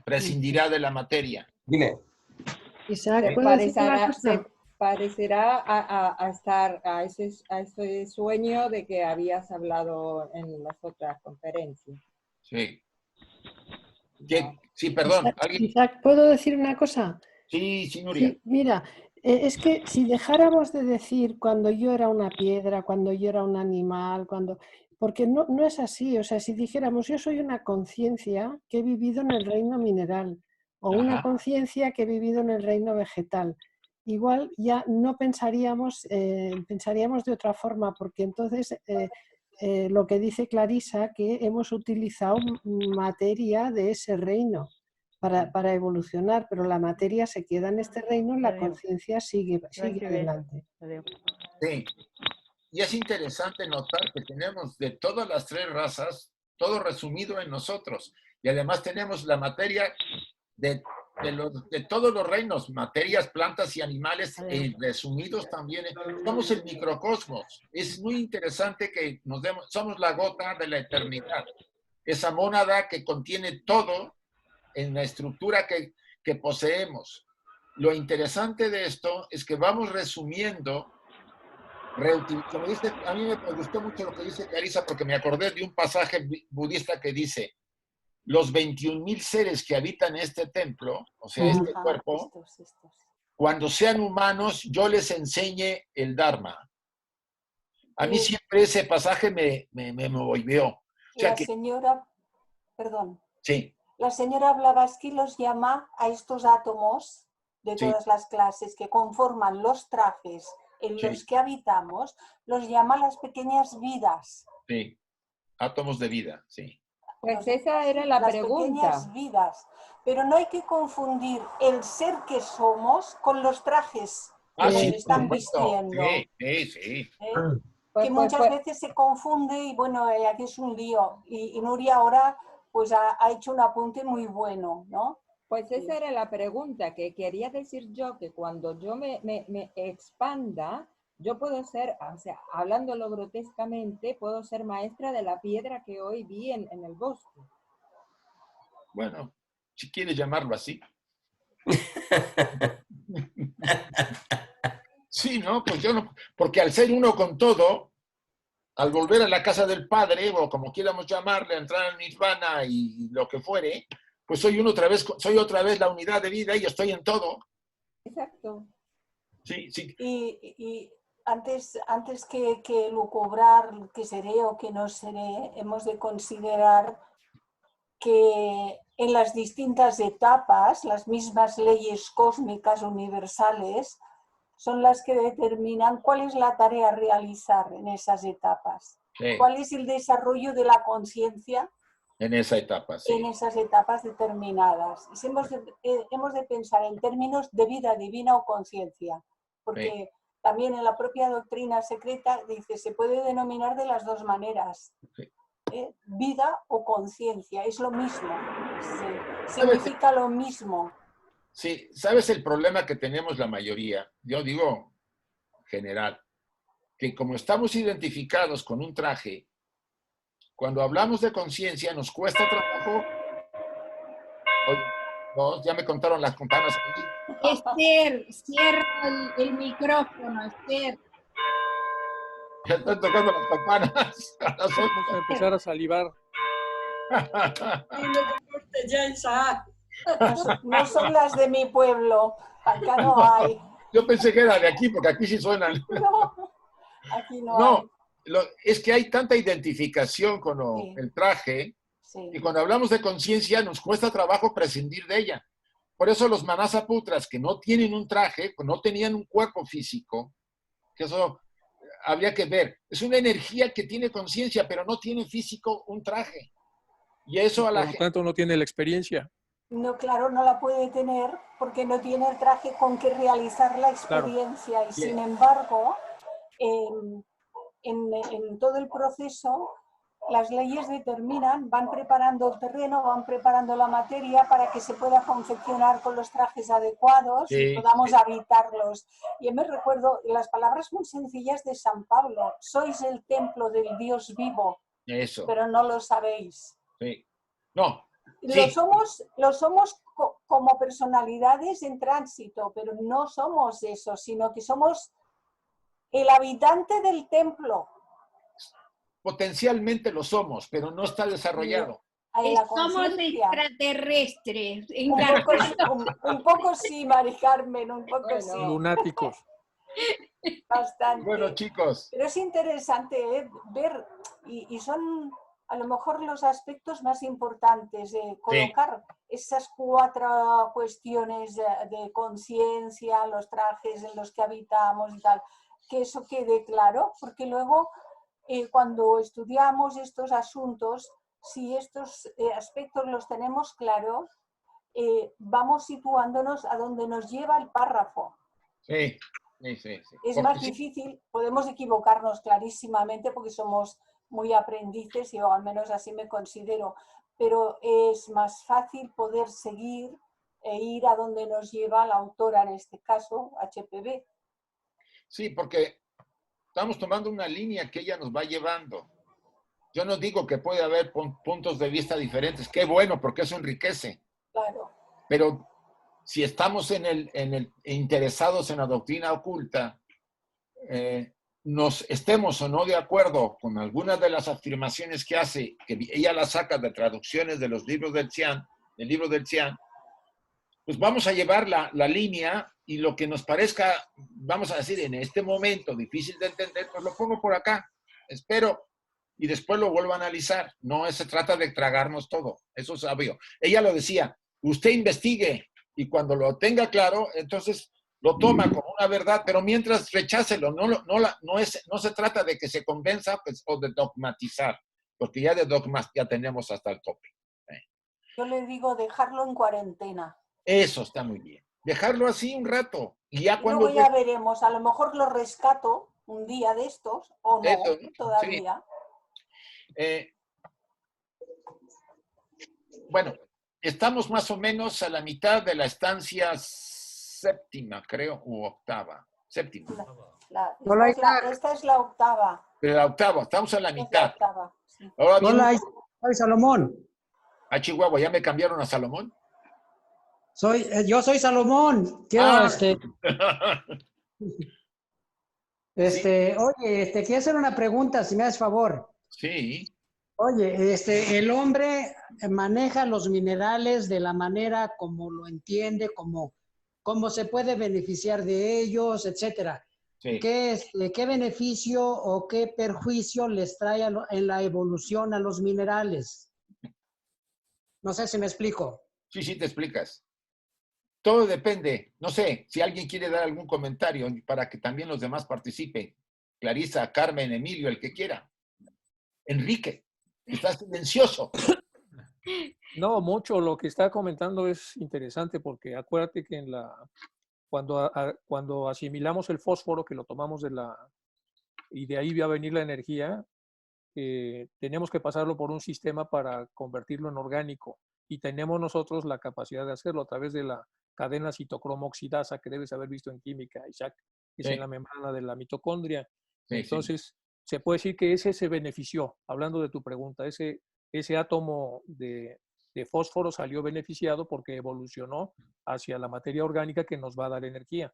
prescindirá de la materia. Dime. Isaac, ¿puedo decir una cosa? Se parecerá a estar a ese sueño de que habías hablado en las otras conferencias. Sí. Sí, perdón. Isaac, ¿puedo decir una cosa? Sí, Nuria. Sí, mira, es que si dejáramos de decir cuando yo era una piedra, cuando yo era un animal, porque no es así. O sea, si dijéramos yo soy una conciencia que he vivido en el reino mineral o una conciencia que he vivido en el reino vegetal, igual ya no pensaríamos de otra forma, porque entonces lo que dice Clarisa, que hemos utilizado materia de ese reino para evolucionar, pero la materia se queda en este reino, la conciencia sigue adelante. Sí, y es interesante notar que tenemos de todas las tres razas, todo resumido en nosotros, y además tenemos la materia de todos los reinos, materias, plantas y animales, resumidos también. Somos el microcosmos. Es muy interesante que somos la gota de la eternidad. Esa mónada que contiene todo en la estructura que poseemos. Lo interesante de esto es que vamos resumiendo, como dice, a mí me gustó mucho lo que dice Clarisa, porque me acordé de un pasaje budista que dice: los 21,000 seres que habitan este templo, o sea, este cuerpo, cuando sean humanos, yo les enseñe el Dharma. A mí siempre ese pasaje me volvió. O sea señora, perdón. Sí. La señora Blavatsky los llama a estos átomos de todas las clases que conforman los trajes en los que habitamos, los llama las pequeñas vidas. Sí, átomos de vida, sí. Pues esa era la pregunta. Las pequeñas vidas. Pero no hay que confundir el ser que somos con los trajes que nos están vistiendo. Sí. Que muchas veces se confunde y bueno, aquí es un lío. Y Nuria ahora pues ha hecho un apunte muy bueno, ¿no? Pues esa era la pregunta que quería decir yo, que cuando yo me expanda, yo puedo ser, o sea, hablándolo grotescamente, puedo ser maestra de la piedra que hoy vi en el bosque. Bueno, si quieres llamarlo así. Sí, ¿no? Pues yo no, porque al ser uno con todo, al volver a la casa del Padre, o como quieramos llamarle, entrar al Nirvana y lo que fuere, pues soy otra vez la unidad de vida y estoy en todo. Exacto. Sí. Y antes que lucubrar que seré o que no seré, hemos de considerar que en las distintas etapas, las mismas leyes cósmicas universales son las que determinan cuál es la tarea a realizar en esas etapas. Sí. ¿Cuál es el desarrollo de la conciencia En esa etapa, sí. en esas etapas determinadas? Y hemos de pensar en términos de vida divina o conciencia, porque también en la propia doctrina secreta dice, se puede denominar de las dos maneras, vida o conciencia, es lo mismo, significa lo mismo. Sí, ¿sabes el problema que tenemos la mayoría? Yo digo general, que como estamos identificados con un traje, cuando hablamos de conciencia nos cuesta trabajo. No, ya me contaron las campanas. Esther, cierra el micrófono, Esther. Ya están tocando las campanas. Vamos a empezar a salivar. No son las de mi pueblo, acá no hay. Yo pensé que era de aquí, porque aquí sí suenan. No, aquí no hay. Es que hay tanta identificación con el traje, y cuando hablamos de conciencia nos cuesta trabajo prescindir de ella. Por eso los manasaputras que no tienen un traje, no tenían un cuerpo físico, que eso habría que ver. Es una energía que tiene conciencia, pero no tiene físico un traje. Y eso Por lo tanto no tiene la experiencia. No, claro, no la puede tener porque no tiene el traje con que realizar la experiencia. Claro. Y sin embargo, en todo el proceso, las leyes determinan, van preparando el terreno, van preparando la materia para que se pueda confeccionar con los trajes adecuados y podamos habitarlos. Y me recuerdo las palabras muy sencillas de San Pablo: sois el templo del Dios vivo, pero no lo sabéis. Sí. No. Lo somos como personalidades en tránsito, pero no somos eso, sino que somos el habitante del templo. Potencialmente lo somos, pero no está desarrollado. Somos extraterrestres. Un poco sí, Mari Carmen, un poco sí. Lunáticos. Bastante. Bueno, chicos. Pero es interesante ver, y son a lo mejor los aspectos más importantes de colocar esas 4 cuestiones de conciencia, los trajes en los que habitamos y tal, que eso quede claro, porque luego cuando estudiamos estos asuntos, si estos aspectos los tenemos claros, vamos situándonos a donde nos lleva el párrafo. Sí. Es más difícil, podemos equivocarnos clarísimamente porque somos muy aprendices, y yo al menos así me considero, pero es más fácil poder seguir e ir a donde nos lleva la autora, en este caso, HPB. Sí, porque estamos tomando una línea que ella nos va llevando. Yo no digo que puede haber puntos de vista diferentes, qué bueno, porque eso enriquece. Claro. Pero si estamos interesados en la doctrina oculta, nos estemos o no de acuerdo con algunas de las afirmaciones que hace, que ella las saca de traducciones de los libros del libro del Xi'an, pues vamos a llevar la línea, y lo que nos parezca, vamos a decir, en este momento difícil de entender, pues lo pongo por acá, espero, y después lo vuelvo a analizar. No se trata de tragarnos todo, eso es obvio. Ella lo decía, usted investigue, y cuando lo tenga claro, entonces lo toma como una verdad, pero mientras rechácelo, no se trata de que se convenza, pues, o de dogmatizar, porque ya de dogmas ya tenemos hasta el tope. Yo le digo dejarlo en cuarentena. Eso está muy bien. Dejarlo así un rato. Y ya cuando... Luego ya veremos, a lo mejor lo rescato un día de estos, o no, todavía. Sí. Bueno, estamos más o menos a la mitad de la estancia séptima, creo, u octava. Séptima. Esta es la octava. Pero la octava, estamos a la mitad. Sí. Ahora bien, hola, soy Salomón. A Chihuahua, ¿ya me cambiaron a Salomón? Yo soy Salomón. Quiero, Oye, quiero hacer una pregunta, si me haces favor. Sí. Oye, el hombre maneja los minerales de la manera como lo entiende, cómo se puede beneficiar de ellos, etcétera. Sí. ¿Qué beneficio o qué perjuicio les trae en la evolución a los minerales? No sé si me explico. Sí, te explicas. Todo depende. No sé, si alguien quiere dar algún comentario para que también los demás participen. Clarisa, Carmen, Emilio, el que quiera. Enrique, estás silencioso. No, mucho. Lo que está comentando es interesante porque acuérdate que cuando asimilamos el fósforo, que lo tomamos y de ahí va a venir la energía, tenemos que pasarlo por un sistema para convertirlo en orgánico. Y tenemos nosotros la capacidad de hacerlo a través de la cadena citocromo oxidasa que debes haber visto en química, Isaac, que es en la membrana de la mitocondria. Sí, entonces, se puede decir que ese se benefició, hablando de tu pregunta, ese átomo de fósforo salió beneficiado porque evolucionó hacia la materia orgánica que nos va a dar energía.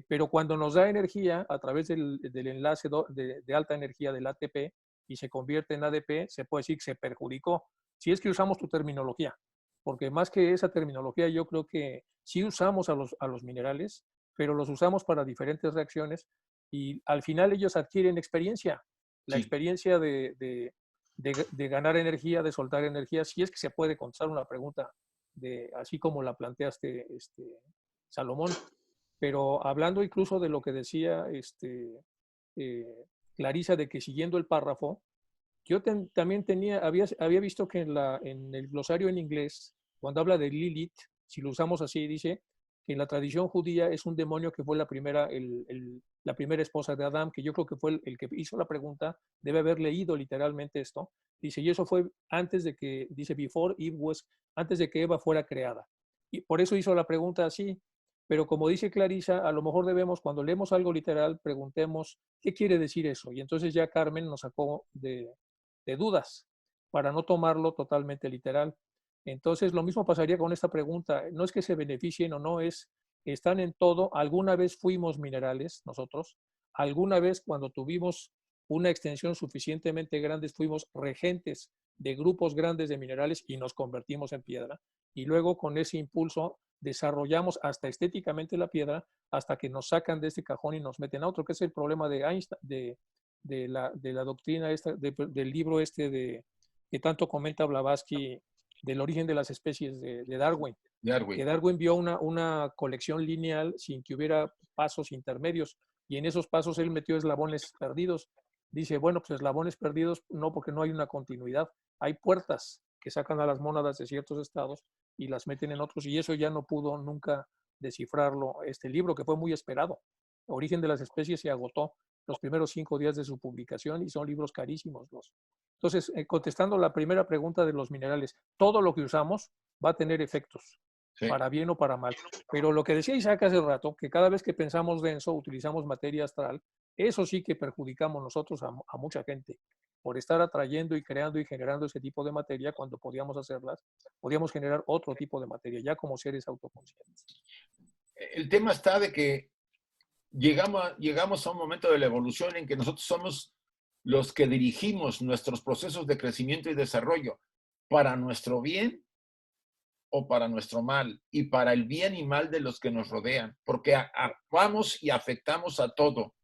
Pero cuando nos da energía a través del enlace de alta energía del ATP y se convierte en ADP, se puede decir que se perjudicó. Si es que usamos tu terminología, porque más que esa terminología yo creo que sí usamos a los minerales, pero los usamos para diferentes reacciones y al final ellos adquieren experiencia. La experiencia de ganar energía, de soltar energía, si es que se puede contestar una pregunta así como la planteaste, Salomón. Pero hablando incluso de lo que decía Clarisa, de que siguiendo el párrafo, yo también había visto que en el glosario en inglés, cuando habla de Lilith, si lo usamos así, dice que en la tradición judía es un demonio que fue la primera esposa de Adán, que yo creo que fue el que hizo la pregunta, debe haber leído literalmente esto. Dice, y eso fue antes de que, dice, before Eve was, antes de que Eva fuera creada. Y por eso hizo la pregunta así. Pero como dice Clarisa, a lo mejor debemos, cuando leemos algo literal, preguntemos, ¿qué quiere decir eso? Y entonces ya Carmen nos sacó de dudas para no tomarlo totalmente literal. Entonces, lo mismo pasaría con esta pregunta. No es que se beneficien o no, están en todo. Alguna vez fuimos minerales nosotros. Alguna vez cuando tuvimos una extensión suficientemente grande, fuimos regentes de grupos grandes de minerales y nos convertimos en piedra. Y luego con ese impulso desarrollamos hasta estéticamente la piedra hasta que nos sacan de este cajón y nos meten a otro, que es el problema de Einstein, de la doctrina esta, del libro que tanto comenta Blavatsky, del origen de las especies de Darwin. Que Darwin vio una colección lineal sin que hubiera pasos intermedios y en esos pasos él metió eslabones perdidos. Dice, bueno, pues eslabones perdidos no, porque no hay una continuidad. Hay puertas que sacan a las mónadas de ciertos estados y las meten en otros, y eso ya no pudo nunca descifrarlo este libro, que fue muy esperado. Origen de las especies se agotó los primeros 5 días de su publicación y son libros carísimos. Entonces, contestando la primera pregunta de los minerales, todo lo que usamos va a tener efectos, para bien o para mal. Pero lo que decía Isaac hace rato, que cada vez que pensamos denso, utilizamos materia astral, eso sí que perjudicamos nosotros a mucha gente por estar atrayendo y creando y generando ese tipo de materia cuando podíamos hacerlas, podíamos generar otro tipo de materia, ya como seres autoconscientes. El tema está de que llegamos a un momento de la evolución en que nosotros somos los que dirigimos nuestros procesos de crecimiento y desarrollo para nuestro bien o para nuestro mal, y para el bien y mal de los que nos rodean, porque actuamos y afectamos a todo.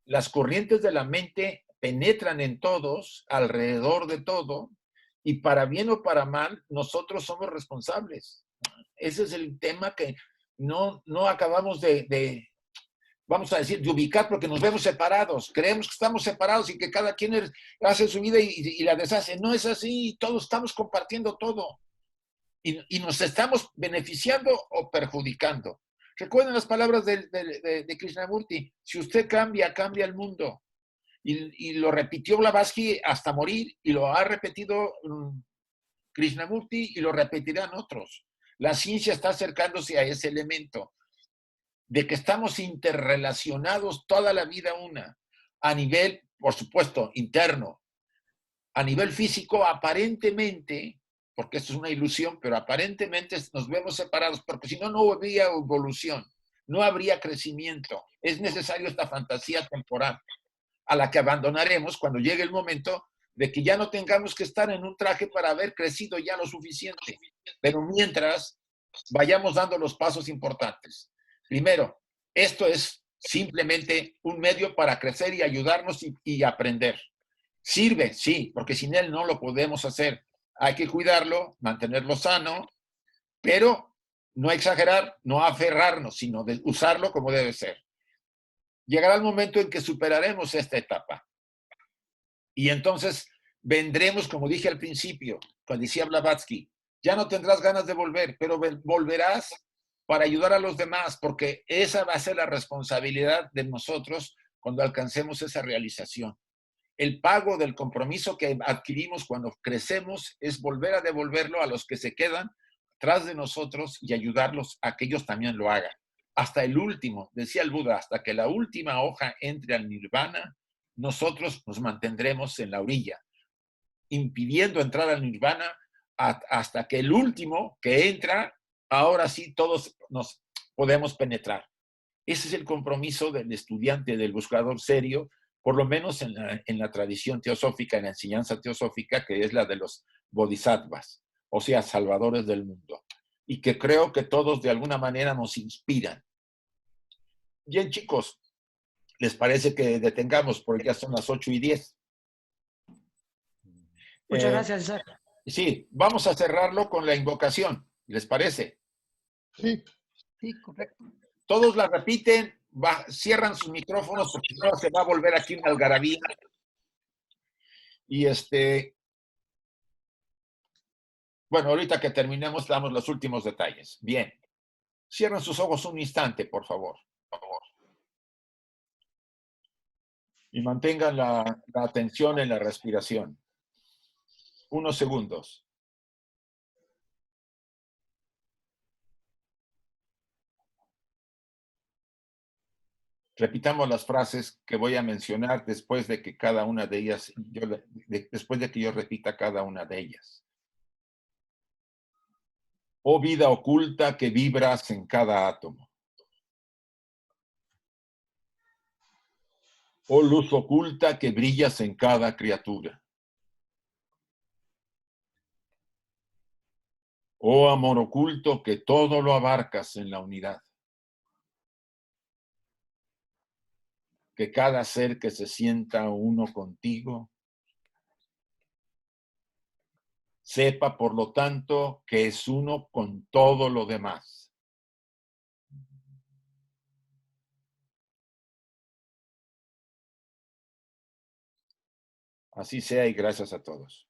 Las corrientes de la mente penetran en todos, alrededor de todo, y para bien o para mal, nosotros somos responsables. Ese es el tema que no acabamos vamos a decir, de ubicar, porque nos vemos separados. Creemos que estamos separados y que cada quien hace su vida y la deshace. No es así, todos estamos compartiendo todo. Y nos estamos beneficiando o perjudicando. Recuerden las palabras de Krishnamurti: si usted cambia, cambia el mundo. Y lo repitió Blavatsky hasta morir, y lo ha repetido Krishnamurti, y lo repetirán otros. La ciencia está acercándose a ese elemento de que estamos interrelacionados toda la vida a nivel, por supuesto, interno. A nivel físico, aparentemente, porque esto es una ilusión, pero aparentemente nos vemos separados, porque si no, no habría evolución, no habría crecimiento. Es necesario esta fantasía temporal, a la que abandonaremos cuando llegue el momento de que ya no tengamos que estar en un traje para haber crecido ya lo suficiente. Pero mientras, vayamos dando los pasos importantes. Primero, esto es simplemente un medio para crecer y ayudarnos y aprender. Sirve, sí, porque sin él no lo podemos hacer. Hay que cuidarlo, mantenerlo sano, pero no exagerar, no aferrarnos, sino de usarlo como debe ser. Llegará el momento en que superaremos esta etapa. Y entonces vendremos, como dije al principio, cuando decía Blavatsky, ya no tendrás ganas de volver, pero volverás para ayudar a los demás, porque esa va a ser la responsabilidad de nosotros cuando alcancemos esa realización. El pago del compromiso que adquirimos cuando crecemos es volver a devolverlo a los que se quedan tras de nosotros y ayudarlos a que ellos también lo hagan. Hasta el último, decía el Buda, hasta que la última hoja entre al nirvana, nosotros nos mantendremos en la orilla, impidiendo entrar al nirvana hasta que el último que entra, ahora sí todos nos podemos penetrar. Ese es el compromiso del estudiante, del buscador serio, por lo menos en la tradición teosófica, en la enseñanza teosófica, que es la de los bodhisattvas, o sea, salvadores del mundo. Y que creo que todos de alguna manera nos inspiran. Bien, chicos, ¿les parece que detengamos? Porque ya son las 8:10. Muchas gracias, Isaac. Sí, vamos a cerrarlo con la invocación. ¿Les parece? Sí, sí, correcto. Todos la repiten, cierran sus micrófonos porque no se va a volver aquí una algarabía. Y bueno, ahorita que terminemos damos los últimos detalles. Bien. Cierren sus ojos un instante, por favor. Y mantengan la atención en la respiración. Unos segundos. Repitamos las frases que voy a mencionar después de que cada una de ellas, después de que yo repita cada una de ellas. Oh vida oculta que vibras en cada átomo. Oh luz oculta que brillas en cada criatura. Oh amor oculto que todo lo abarcas en la unidad. Que cada ser que se sienta uno contigo sepa, por lo tanto, que es uno con todo lo demás. Así sea y gracias a todos.